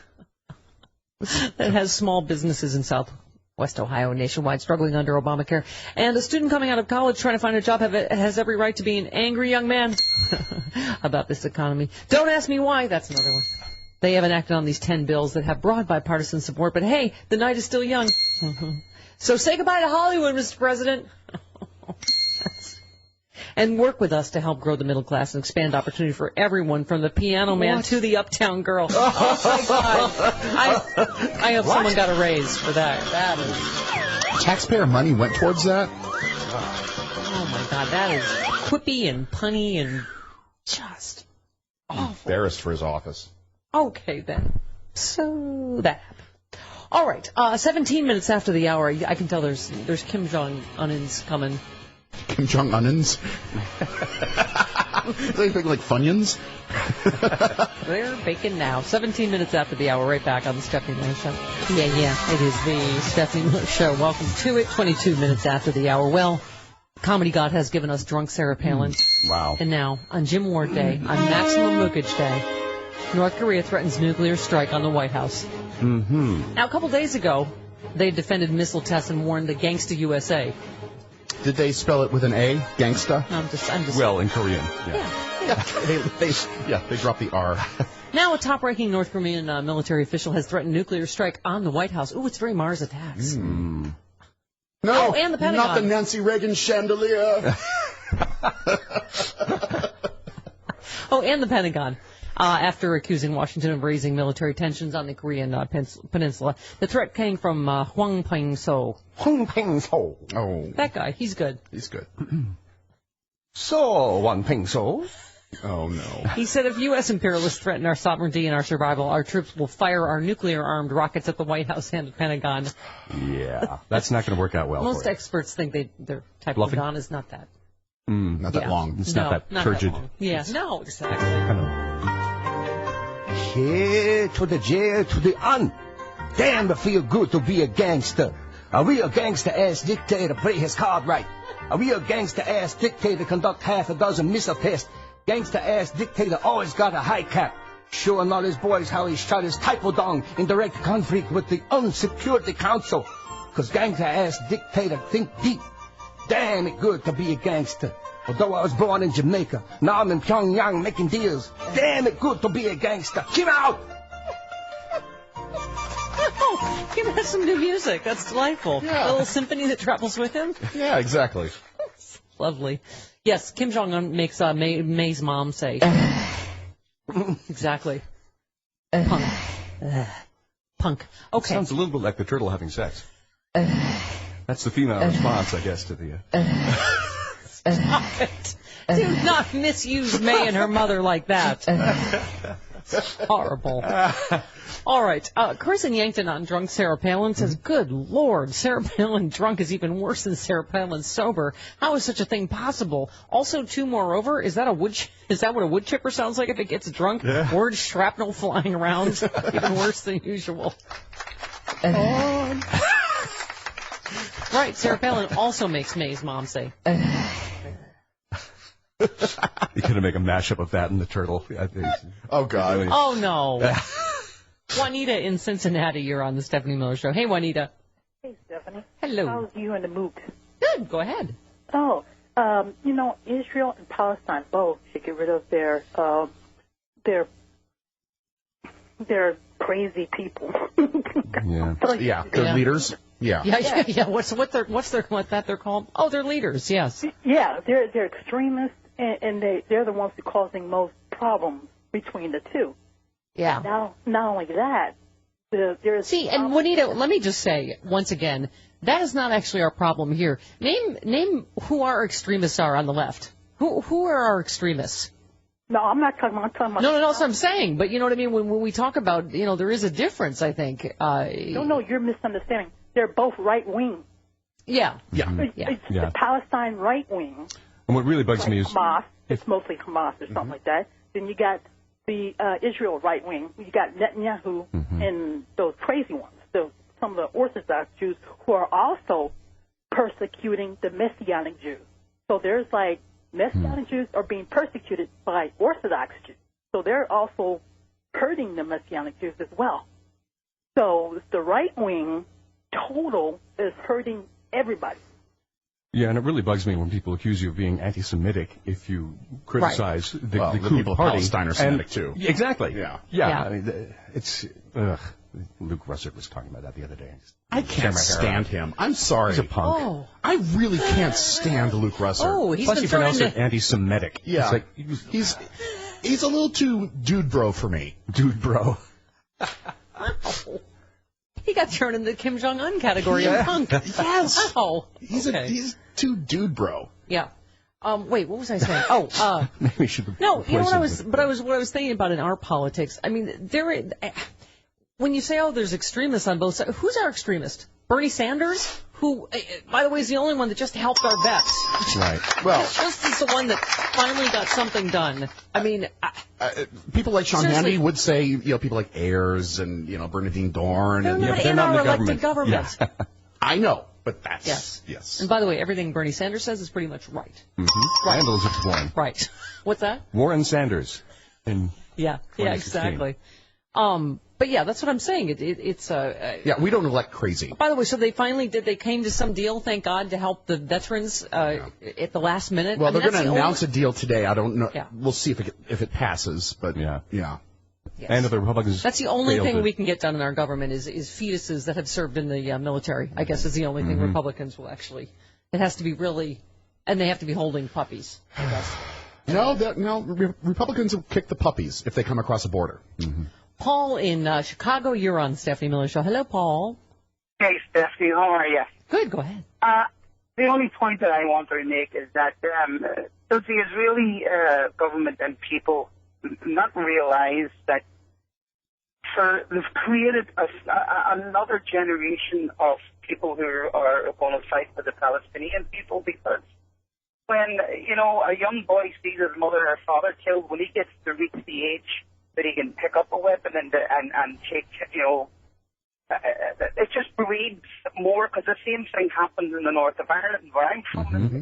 that has small businesses in Southwest Ohio nationwide struggling under Obamacare. And a student coming out of college trying to find a job has every right to be an angry young man about this economy. Don't ask me why. That's another one. They haven't acted on these 10 bills that have broad bipartisan support, but hey, the night is still young. So say goodbye to Hollywood, Mr. President. And work with us to help grow the middle class and expand opportunity for everyone from the piano man to the uptown girl. Oh, my God. I hope someone got a raise for that. That is... Taxpayer money went towards that? Oh, my God. That is quippy and punny and just awful. Embarrassed for his office. Okay, then. So that happened. All right. 17 minutes after the hour, I can tell there's Kim Jong-un's coming. Kim Jong-un's? Is anything like Funyuns? They're baking now. 17 minutes after the hour, right back on the Stephanie Miller Show. Yeah, it is the Stephanie Miller Show. Welcome to it. 22 minutes after the hour. Well, Comedy God has given us drunk Sarah Palin. Wow. And now, on Jim Ward Day, on Maximum Mookage Day, North Korea threatens nuclear strike on the White House. Mm-hmm. Now, a couple days ago, they defended missile tests and warned the Gangsta USA. Did they spell it with an A? Gangsta? I'm just. Well, in Korean. Yeah. They dropped the R. Now, a top-ranking North Korean military official has threatened nuclear strike on the White House. Ooh, it's very Mars Attacks. Mm. No, and the Pentagon. Not the Nancy Reagan chandelier. And the Pentagon. After accusing Washington of raising military tensions on the Korean peninsula. The threat came from Hwang Peng-so. Hwang Peng-so. Oh. That guy, he's good. He's good. So, Hwang Peng-so. Oh, no. He said if U.S. imperialists threaten our sovereignty and our survival, our troops will fire our nuclear-armed rockets at the White House and the Pentagon. Yeah, that's not going to work out well Most for you. experts think their type Bluffing? of Don is not that. Not that long. It's not that turgid. That long. Yeah, no, exactly. Here to the jail to the un. Damn, it feel good to be a gangster. A real gangster-ass dictator play his card right. A real gangster-ass dictator conduct half a dozen missile tests. Gangster-ass dictator always got a high cap. Showing all his boys how he shot his typo dong in direct conflict with the Unsecurity Council. Cause gangster-ass dictator think deep. Damn it good to be a gangster. Although I was born in Jamaica, now I'm in Pyongyang making deals. Damn it good to be a gangster. Kim out! Oh, Kim has some new music. That's delightful. Yeah. A little symphony that travels with him. Yeah, exactly. Lovely. Yes, Kim Jong-un makes May's mom say. Exactly. Punk. Punk. Okay. Sounds a little bit like the turtle having sex. That's the female response, I guess, to the... Stop it. Do not misuse May and her mother like that. It's horrible. All right. Chris in Yankton on drunk Sarah Palin says, good Lord, Sarah Palin drunk is even worse than Sarah Palin sober. How is such a thing possible? Also, too, moreover, is that what a wood chipper sounds like if it gets drunk? Yeah. Word shrapnel flying around, even worse than usual. Right, Sarah Palin also makes May's mom say. You're going to make a mashup of that and the turtle. I think. Oh, God. Really. Oh, no. Juanita in Cincinnati, you're on the Stephanie Miller Show. Hey, Juanita. Hey, Stephanie. Hello. How's you and the mook? Good. Go ahead. Oh, Israel and Palestine both should get rid of their crazy people. Yeah. Their leaders. Yeah. Yeah. What's they're called? Oh, they're leaders. Yes. Yeah, they're extremists, and they're the ones who are causing most problems between the two. Yeah. Now, not only that, there's and Juanita, let me just say once again, that is not actually our problem here. Name who our extremists are on the left. Who are our extremists? No, I'm not talking about. No, that's what I'm saying. But you know what I mean? When we talk about, there is a difference, I think. No, you're misunderstanding. They're both right wing. Yeah. It's the Palestine right wing. And what really bugs me is Hamas. It's mostly Hamas or something like that. Then you got the Israel right wing. You got Netanyahu and those crazy ones, some of the Orthodox Jews who are also persecuting the Messianic Jews. So there's like Messianic Jews are being persecuted by Orthodox Jews. So they're also hurting the Messianic Jews as well. So the right wing total is hurting everybody. Yeah, and it really bugs me when people accuse you of being anti-Semitic if you criticize the people of party. Palestine are Semitic too. Exactly. Yeah. I mean, it's Luke Russert was talking about that the other day. I can't stand him. I'm sorry. He's a punk. Oh. I really can't stand Luke Russert. Oh, he's Plus, been he thrown pronounced into... it anti-Semitic. Yeah. It's like, he's a little too dude bro for me. Dude bro. He got thrown in the Kim Jong-un category of punk. Yes. Wow. He's too dude bro. Yeah. Wait, what was I saying? Oh, maybe we should. No, you know what I was thinking about in our politics. I mean, when you say, there's extremists on both sides, who's our extremist? Bernie Sanders, who, by the way, is the only one that just helped our bets. Right. Well, just is the one that finally got something done. I mean, people like Sean seriously. Hannity would say, people like Ayers and They're Bernadine Dorn. not in our elected government. Yeah. I know, but that's yes. And by the way, everything Bernie Sanders says is pretty much right. Mm-hmm. Right. And Elizabeth Warren. Right. What's that? Warren Sanders. Yeah, exactly. But yeah, that's what I'm saying. It's we don't elect crazy. By the way, so they finally they came to some deal, thank God, to help the veterans at the last minute. Well, they're going to announce a deal today. I don't know. Yeah. We'll see if it passes, but yeah. Yes. And if the Republicans That's the only thing we can get done in our government is fetuses that have served in the military. I guess is the only thing Republicans will actually. It has to be really, and they have to be holding puppies, I guess. No, Republicans will kick the puppies if they come across a border. Mm-hmm. Paul in Chicago, you're on the Stephanie Miller Show. Hello, Paul. Hey, Stephanie, how are you? Good, go ahead. The only point that I want to make is that does the Israeli government and people not realize that they've created another generation of people who are going to fight for the Palestinian people? Because when, a young boy sees his mother or father killed, when he gets to reach the age that he can pick up a weapon and take, it just breeds more, because the same thing happens in the north of Ireland where I'm from.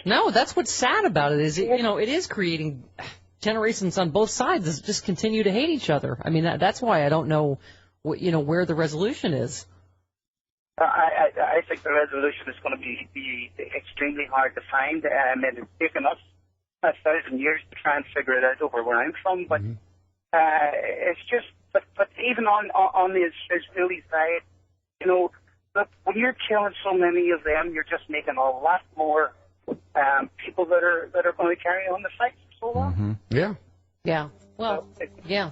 No, that's what's sad about it is, it is creating generations on both sides that just continue to hate each other. I mean, that's why I don't know, where the resolution is. I think the resolution is going to be extremely hard to find. It's taken us 1,000 years to try and figure it out over where I'm from, but it's just, but even on the Israeli side, look, when you're killing so many of them, you're just making a lot more people that are going to carry on the fight for so long. Yeah. Yeah. Well, yeah.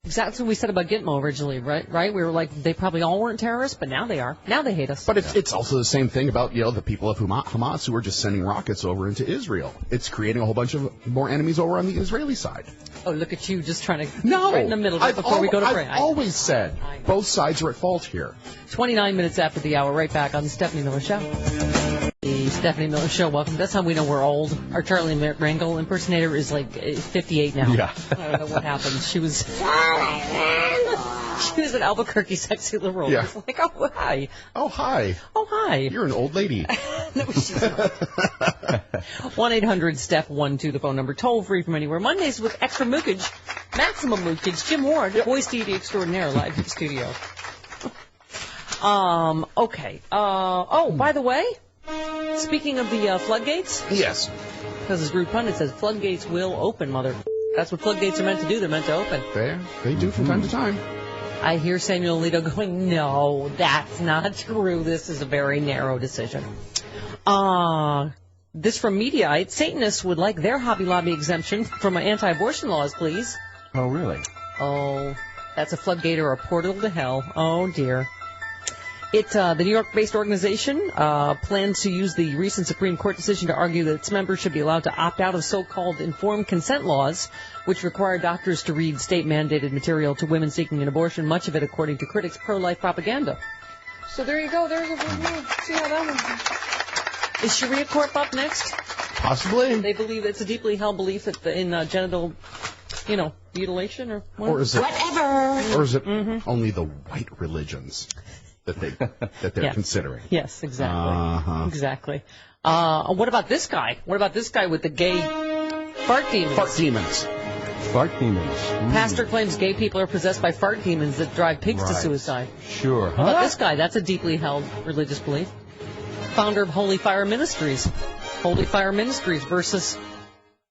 Exactly what we said about Gitmo originally, right? We were like, they probably all weren't terrorists, but now they are. Now they hate us. But it's also the same thing about, the people of Hamas who are just sending rockets over into Israel. It's creating a whole bunch of more enemies over on the Israeli side. Oh, look at you just trying to right in the middle before we go to break. I've always said both sides are at fault here. 29 minutes after the hour, right back on the Stephanie Miller Show. The Stephanie Miller Show, welcome. That's how we know we're old. Our Charlie Rangel impersonator is like 58 now. Yeah. I don't know what happened. She was an Albuquerque sexy liberal. Yeah. It was like, oh, hi. Oh, hi. Oh, hi. You're an old lady. No, she's not. 1-800-STEPH-12, the phone number. Toll free from anywhere. Mondays with extra mookage, maximum mookage. Jim Ward, voice TV extraordinaire, live in the studio. Okay. By the way, speaking of the floodgates. Yes. Because as Rude Pundit says, floodgates will open, mother. That's what floodgates are meant to do. They're meant to open. They do from time to time. I hear Samuel Alito going, no, that's not true. This is a very narrow decision. This from Mediaite. Satanists would like their Hobby Lobby exemption from anti-abortion laws, please. Oh, really? Oh, that's a floodgate or a portal to hell. Oh, dear. The New York-based organization plans to use the recent Supreme Court decision to argue that its members should be allowed to opt out of so-called informed consent laws, which require doctors to read state-mandated material to women seeking an abortion, much of it, according to critics, pro-life propaganda. So there you go. There's a see how that one. Is Sharia court up next? Possibly. They believe it's a deeply held belief that in genital mutilation or Or is it whatever? Or is it only the white religions that they're considering? Yes, exactly. Exactly. What about this guy? What about this guy with the gay fart demons? Fart demons. Fart demons. Pastor claims gay people are possessed by fart demons that drive pigs to suicide. Sure. What about this guy? That's a deeply held religious belief. Founder of Holy Fire Ministries. Holy Fire Ministries versus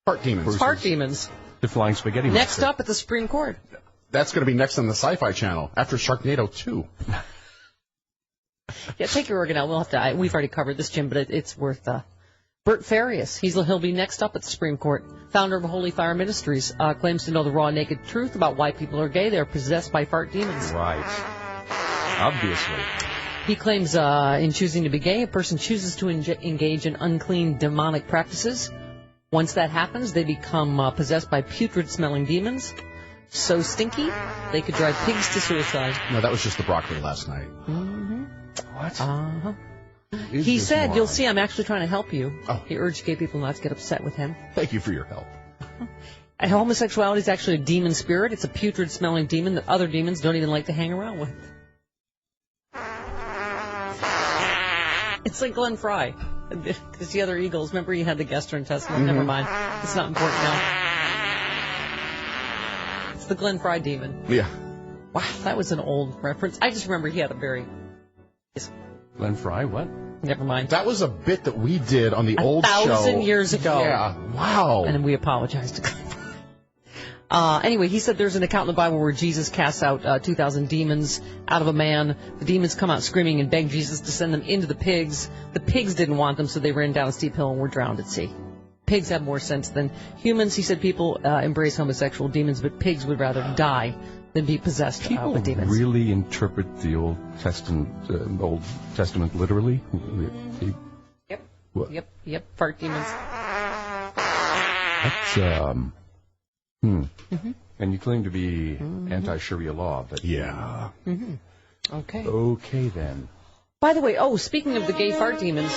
fart demons. Fart demons. The flying spaghetti monster. Next up at the Supreme Court. That's going to be next on the Sci-Fi Channel after Sharknado 2. Yeah, take your organ out. We'll have to. We've already covered this, Jim, but it's worth. Bert Farias. He'll be next up at the Supreme Court. Founder of Holy Fire Ministries claims to know the raw, naked truth about why people are gay. They're possessed by fart demons. Right. Obviously. He claims in choosing to be gay, a person chooses to engage in unclean demonic practices. Once that happens, they become possessed by putrid-smelling demons. So stinky, they could drive pigs to suicide. No, that was just the broccoli last night. Mm-hmm. What? Uh-huh. He said, "You'll see, I'm actually trying to help you." Oh. He urged gay people not to get upset with him. Thank you for your help. Homosexuality is actually a demon spirit. It's a putrid-smelling demon that other demons don't even like to hang around with. It's like Glenn Fry. Because the other Eagles, remember he had the gastrointestinal? Never mind. It's not important now. It's the Glenn Fry demon. Yeah. Wow, that was an old reference. I just remember he had a very... Glenn Fry, what? Never mind. That was a bit that we did on the old show. 1,000 years ago. Yeah, wow. And then we apologized to Glenn Fry. Anyway, he said there's an account in the Bible where Jesus casts out 2,000 demons out of a man. The demons come out screaming and beg Jesus to send them into the pigs. The pigs didn't want them, so they ran down a steep hill and were drowned at sea. Pigs have more sense than humans. He said people embrace homosexual demons, but pigs would rather die than be possessed with demons. People really interpret the Old Testament literally? Yep. What? Yep. Fart demons. That's, And you claim to be anti-Sharia law, but... Yeah. Okay. Okay, then. By the way, speaking of the gay fart demons...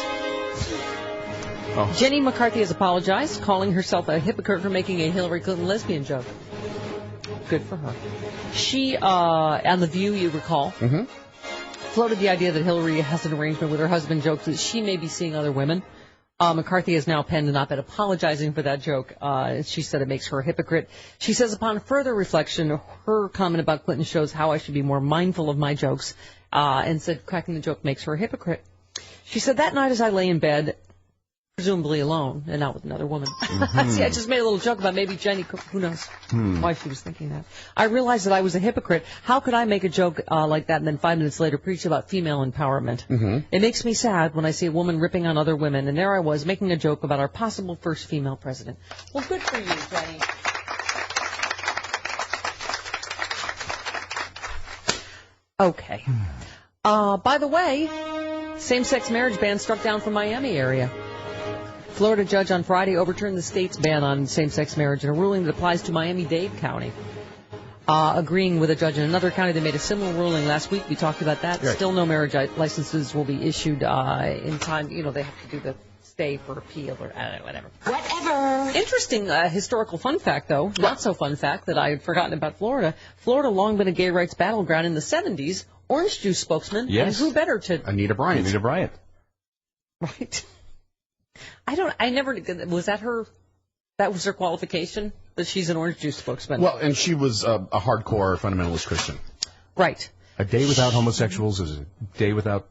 Jenny McCarthy has apologized, calling herself a hypocrite for making a Hillary Clinton lesbian joke. Good for her. She, on The View, you recall, floated the idea that Hillary has an arrangement with her husband, jokes that she may be seeing other women. McCarthy has now penned an op-ed apologizing for that joke. She said it makes her a hypocrite. She says upon further reflection, her comment about Clinton shows how I should be more mindful of my jokes, and said cracking the joke makes her a hypocrite. She said, that night as I lay in bed, presumably alone, and not with another woman. See, I just made a little joke about maybe Jenny, who knows why she was thinking that. I realized that I was a hypocrite. How could I make a joke like that and then 5 minutes later preach about female empowerment? It makes me sad when I see a woman ripping on other women, and there I was making a joke about our possible first female president. Well, good for you, Jenny. Okay. By the way, same-sex marriage ban struck down from Miami area. Florida judge on Friday overturned the state's ban on same-sex marriage in a ruling that applies to Miami-Dade County. Agreeing with a judge in another county that made a similar ruling last week. We talked about that. Right. Still no marriage licenses will be issued in time. You know, they have to do the stay for appeal or whatever. Whatever. Interesting historical fun fact, though. Not so fun fact that I had forgotten about Florida. Florida long been a gay rights battleground in the 70s. Orange juice spokesman. Yes. And who better to... Anita Bryant. Right. Was that her qualification, that she's an orange juice spokesman? Well, and she was a hardcore fundamentalist Christian. Right. A day without homosexuals is a day without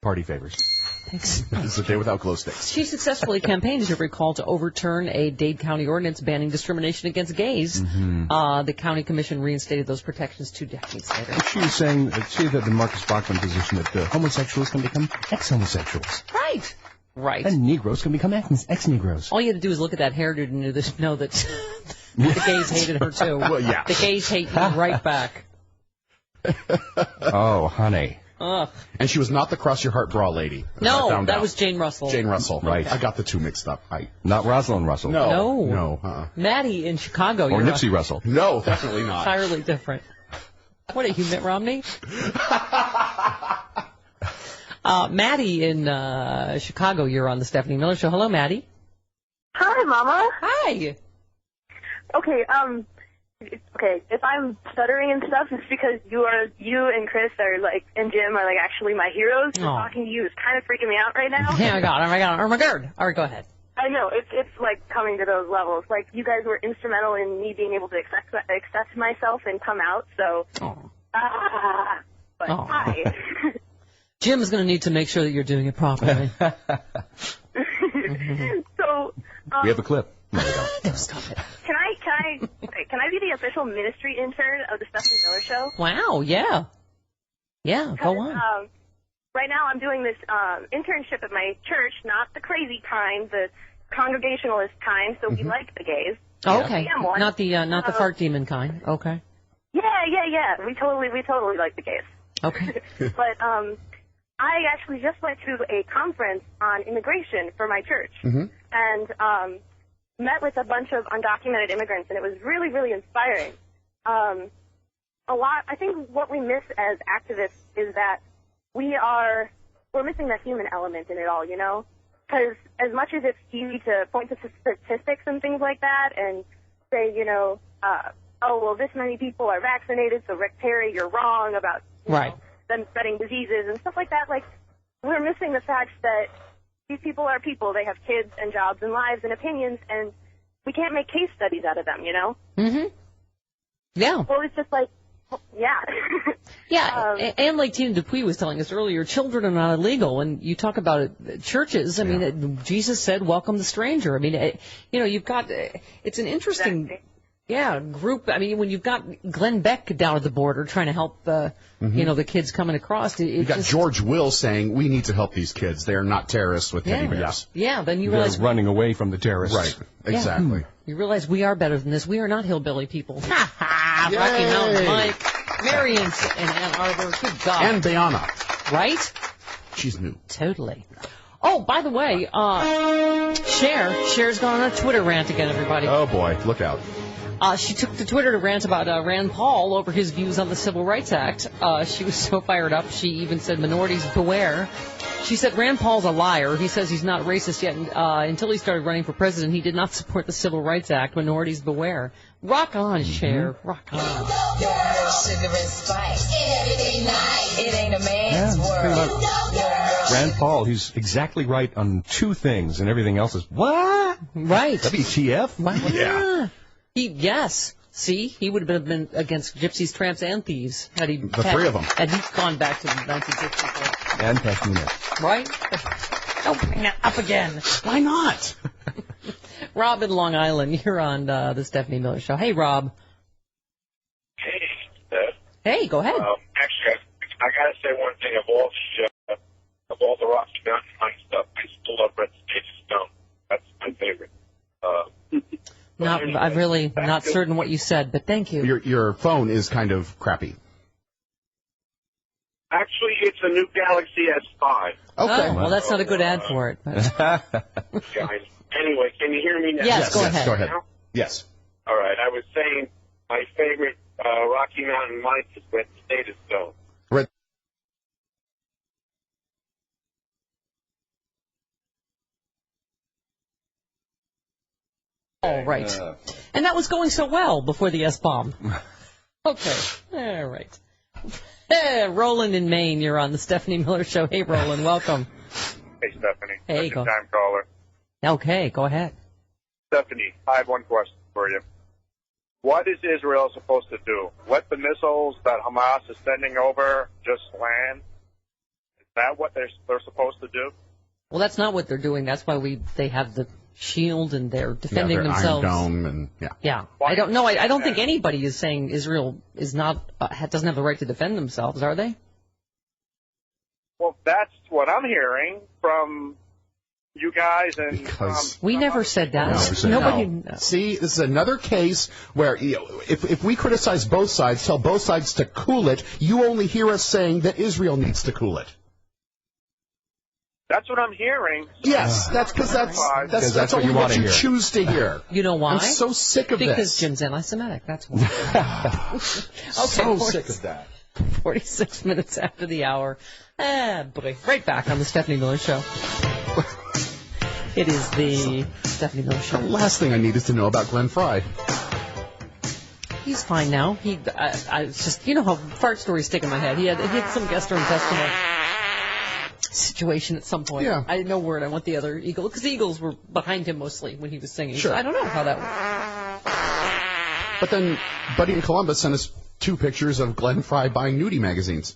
party favors. Thanks. It's a day without glow sticks. She successfully campaigned, as you recall, to overturn a Dade County ordinance banning discrimination against gays. The county commission reinstated those protections 2 decades later. She was saying, that the Marcus Bachman position that homosexuals can become ex-homosexuals. Right. And Negroes can become ex-Negroes. All you had to do is look at that hairdo to know that the gays hated her, too. Well, yeah. The gays hate you right back. Oh, honey. Ugh. And she was not the cross your heart bra lady. No, that was Jane Russell. Jane Russell. Right. I got the two mixed up. Not Rosalind Russell. No. Maddie in Chicago. Or Nipsey Russell. No, definitely not. Entirely different. What are you, Mitt Romney? Maddie in Chicago, you're on the Stephanie Miller Show. Hello, Maddie. Hi, Mama. Hi. Okay, okay, if I'm stuttering and stuff, it's because you and Chris are like, and Jim are like actually my heroes. So talking to you is kind of freaking me out right now. Oh my God. Oh my God. All right, go ahead. I know, it's like coming to those levels. Like, you guys were instrumental in me being able to accept myself and come out, so. But hi. Jim is going to need to make sure that you're doing it properly. So. We have a clip. No, stop it. Can I be the official ministry intern of the Stephanie Miller Show? Wow, yeah. Yeah, go on. Right now I'm doing this internship at my church, not the crazy kind, the congregationalist kind, so we like the gays. Oh, okay. Not the fart demon kind. Okay. Yeah. We totally like the gays. Okay. But I actually just went to a conference on immigration for my church. And met with a bunch of undocumented immigrants, and it was really, really inspiring. I think what we miss as activists is that we're missing that human element in it all, you know? Because as much as it's easy to point to statistics and things like that and say, you know, this many people are vaccinated, so Rick Perry, you're wrong about them spreading diseases and stuff like that, like, we're missing the fact that these people are people. They have kids and jobs and lives and opinions, and we can't make case studies out of them, you know? Yeah. Well, it's just like, yeah. Yeah, and like Tina Dupuis was telling us earlier, children are not illegal. And you talk about churches, I mean, Jesus said, welcome the stranger. I mean, you've got, it's an interesting... Yeah, group. I mean, when you've got Glenn Beck down at the border trying to help, the kids coming across. You got George Will saying we need to help these kids. They're not terrorists with teddy bears. Yeah, then you realize they're running away from the terrorists. Right. Exactly. Yeah. You realize we are better than this. We are not hillbilly people. Ha ha! Rocky Mountain Mike, Marion, and Ann Arbor. Good God. And Bayana. Right? She's new. Totally. Oh, by the way, Cher's gone on a Twitter rant again, everybody. Oh boy, look out. She took to Twitter to rant about Rand Paul over his views on the Civil Rights Act. She was so fired up, she even said, minorities beware. She said Rand Paul's a liar. He says he's not racist yet. Until he started running for president, he did not support the Civil Rights Act. Minorities beware. Rock on, Cher. Rock on. Sugar and spice. It ain't a man's world. Rand Paul, he's exactly right on two things, and everything else is, what? Right. WTF? Wow. Yeah. Yes. See, he would have been against gypsies, tramps, and thieves had he three of them. Had he gone back to the 1960s. And Pastina. Right? Don't bring that up again. Why not? Rob in Long Island, you're on the Stephanie Miller Show. Hey, Rob. Hey, Steph. Hey, go ahead. Actually, I got to say one thing. Of all the Rocky Mountain High stuff, I still love Red State Stone. That's my favorite. I'm really not certain what you said, but thank you. Your phone is kind of crappy. Actually, it's a new Galaxy S5. Okay. Oh, well, that's not a good ad for it. Anyway, can you hear me now? Yes, go ahead. Go ahead. Yes. All right. I was saying my favorite Rocky Mountain Mike is Red State Stone. All right. And that was going so well before the S-bomb. Okay. All right. Hey, Roland in Maine, you're on the Stephanie Miller Show. Hey, Roland, welcome. Hey, Stephanie. Hey, go. Time caller. Okay, go ahead. Stephanie, I have one question for you. What is Israel supposed to do? Let the missiles that Hamas is sending over just land? Is that what they're supposed to do? Well, that's not what they're doing. That's why they have the shield and they're defending themselves. Iron Dome and yeah. I don't know. I don't think anybody is saying Israel is not doesn't have the right to defend themselves, are they? Well, that's what I'm hearing from you guys and we never said that. No. See, this is another case where if we criticize both sides, tell both sides to cool it, you only hear us saying that Israel needs to cool it. That's what I'm hearing. Yes, that's only what you choose to hear. You know why? I'm so sick of this. Because Jim's anti-Semitic, that's why. So sick of that. 46 minutes after the hour. Boy. Right back on the Stephanie Miller Show. It is the Stephanie Miller Show. The last thing I need is to know about Glenn Fry. He's fine now. I was just, you know how fart stories stick in my head. He had some gastrointestinal situation at some point. Yeah. I didn't know word. I want the other eagle, because the eagles were behind him mostly when he was singing. Sure. So I don't know how that worked. But then Buddy in Columbus sent us 2 pictures of Glenn Fry buying nudie magazines.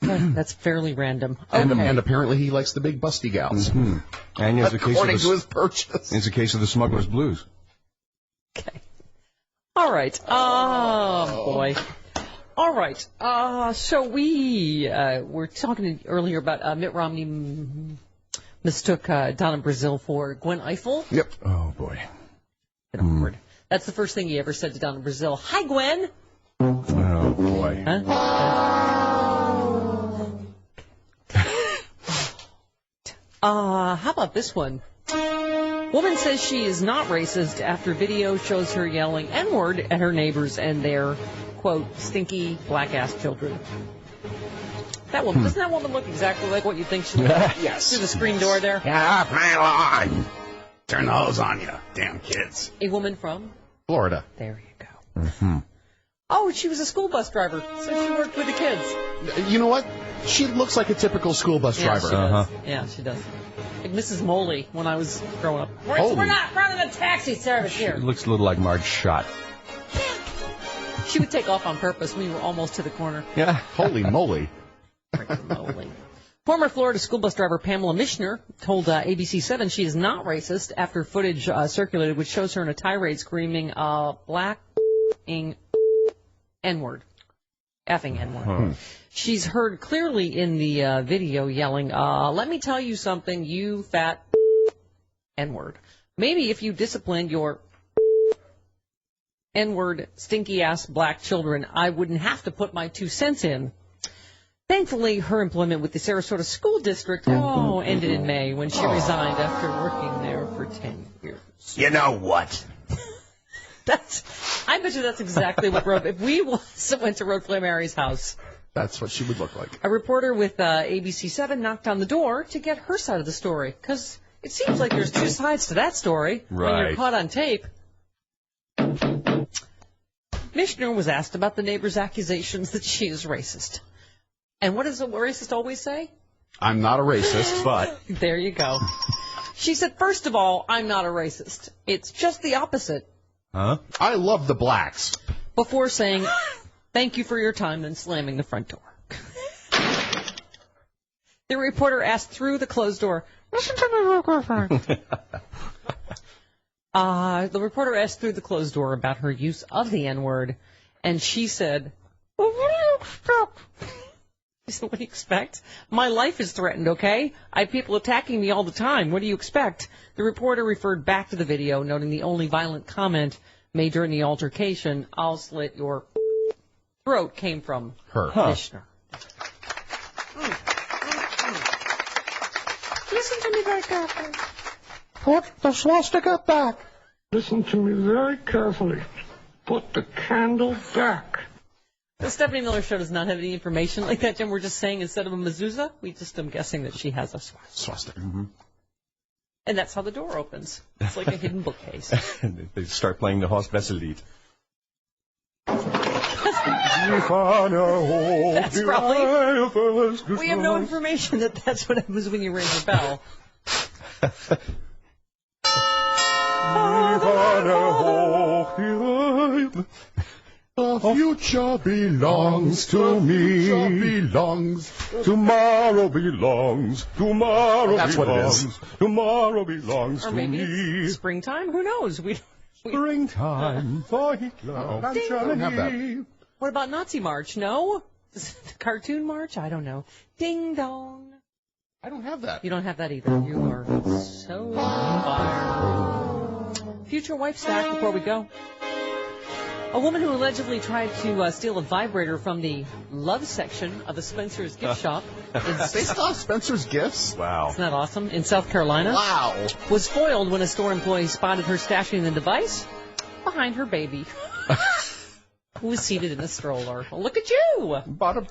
That's fairly random. And apparently he likes the big busty gals. Mm-hmm. And it's a case according to his purchase. It's a case of the smuggler's blues. Okay. All right. Oh, boy. All right. So we were talking earlier about Mitt Romney mistook Donna Brazile for Gwen Ifill. Yep. Oh, boy. Bit awkward. That's the first thing he ever said to Donna Brazile. Hi, Gwen. Oh, boy. How about this one? Woman says she is not racist after video shows her yelling N-word at her neighbors and their, quote, stinky black-ass children. That woman, doesn't that woman look exactly like what you think she looks like? Yes. Through the screen door there? Get off my lawn. Turn the hose on you, damn kids. A woman from? Florida. There you go. Mm-hmm. Oh, she was a school bus driver, so she worked with the kids. You know what? She looks like a typical school bus driver. She does. Yeah, she does. Like Mrs. Moley when I was growing up. We're not running a taxi service here. It looks a little like Marge Schott. She would take off on purpose when we were almost to the corner. Yeah. Holy moly. Moly. Former Florida school bus driver Pamela Mishner told ABC7 she is not racist after footage circulated which shows her in a tirade screaming black-ing N-word. Effing N-word. She's heard clearly in the video yelling, let me tell you something, you fat N-word. Maybe if you disciplined your N-word stinky-ass black children, I wouldn't have to put my 2 cents in. Thankfully, her employment with the Sarasota School District ended in May when she resigned after working there for 10 years. You know what? I bet you that's exactly what if we went to Road Flare Mary's house. That's what she would look like. A reporter with ABC7 knocked on the door to get her side of the story, because it seems like there's 2 sides to that story when you're caught on tape. Mishner was asked about the neighbor's accusations that she is racist. And what does a racist always say? I'm not a racist, but... There you go. She said, first of all, I'm not a racist. It's just the opposite. Huh? I love the blacks. Before saying, thank you for your time, and slamming the front door. The reporter asked through the closed door, listen to me real quick, friend. The reporter asked through the closed door about her use of the N-word, and she said, well, what do you expect? He said, what do you expect? My life is threatened, okay? I have people attacking me all the time. What do you expect? The reporter referred back to the video, noting the only violent comment made during the altercation, I'll slit your throat, came from her. Mishner. Listen to me very carefully. Put the swastika back. Listen to me very carefully. Put the candle back. The Stephanie Miller Show does not have any information like that, Jim. We're just saying instead of a mezuzah, I'm guessing that she has a swastika. Mm-hmm. And that's how the door opens. It's like a hidden bookcase. And they start playing the Horst Wessel-Lied. That's probably... We have no information that that's what happens when you ring your bell. The future belongs to me. Tomorrow belongs. That's what it is. Tomorrow belongs or maybe it's springtime. Who knows? Springtime for Hitler. I don't have that. What about Nazi March? No? The cartoon march? I don't know. Ding dong. I don't have that. You don't have that either. You are so on fire. Future wife stack before we go. A woman who allegedly tried to steal a vibrator from the love section of a Spencer's gift shop. They still have Spencer's gifts? Wow. Isn't that awesome? In South Carolina. Wow. Was foiled when a store employee spotted her stashing the device behind her baby, who was seated in a stroller. Well, look at you. Bought a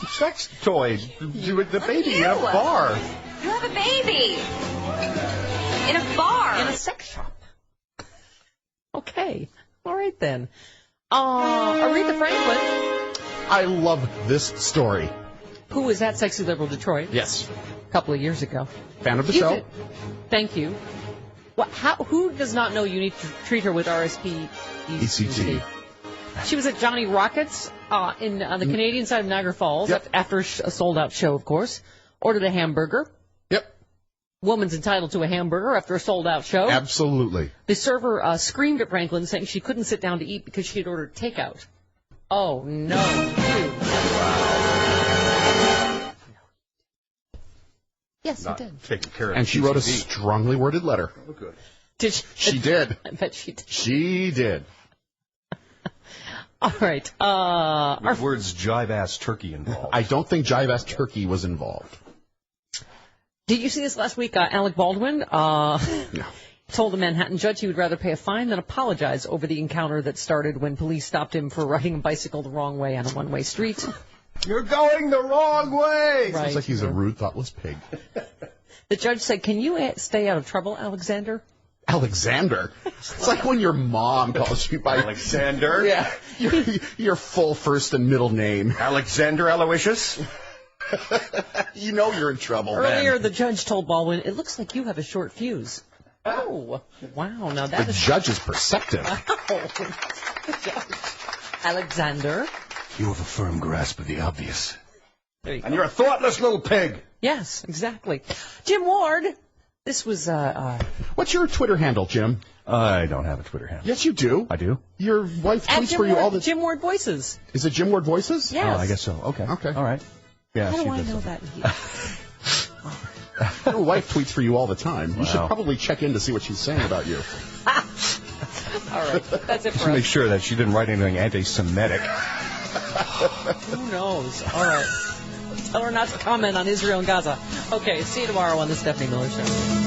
sex toy with the baby in a bar. You have a baby. In a bar. In a sex shop. Okay. All right, then. Aretha Franklin. I love this story. Who was at Sexy Liberal Detroit? Yes. A couple of years ago. Fan of the show? Thank you. Who does not know you need to treat her with RSPECT? She was at Johnny Rockets on the Canadian side of Niagara Falls after a sold-out show, of course. Ordered a hamburger. Yep. Woman's entitled to a hamburger after a sold-out show. Absolutely. The server screamed at Franklin, saying she couldn't sit down to eat because she had ordered takeout. Oh, no. Yes, I did. Taking care of and she wrote a strongly worded letter. Oh, good. Did she? She did. I bet she did. She did. All right. With words jive-ass turkey involved. I don't think jive-ass turkey was involved. Did you see this last week? Alec Baldwin told a Manhattan judge he would rather pay a fine than apologize over the encounter that started when police stopped him for riding a bicycle the wrong way on a one-way street. You're going the wrong way! Right. Sounds like he's a rude, thoughtless pig. The judge said, "Can you stay out of trouble, Alexander?" Alexander? It's like when your mom calls you by... Alexander? Yeah. Your full first and middle name. Alexander Aloysius? You know you're in trouble, Earlier, the judge told Baldwin, "It looks like you have a short fuse." Oh, wow. Now that the judge is perceptive. Wow. Alexander. You have a firm grasp of the obvious. There you go. And you're a thoughtless little pig. Yes, exactly. Jim Ward. This was, What's your Twitter handle, Jim? I don't have a Twitter handle. Yes, you do. I do? Your wife tweets for you all the... Jim Ward Voices. Is it Jim Ward Voices? Yes. Oh, I guess so. Okay. All right. Yeah, How she do I does know something. that? Your wife tweets for you all the time. You should Wow. probably check in to see what she's saying about you. All right. That's it for Just make us. sure that she didn't write anything anti-Semitic. Who knows? All right. Tell her not to comment on Israel and Gaza. Okay, see you tomorrow on the Stephanie Miller Show.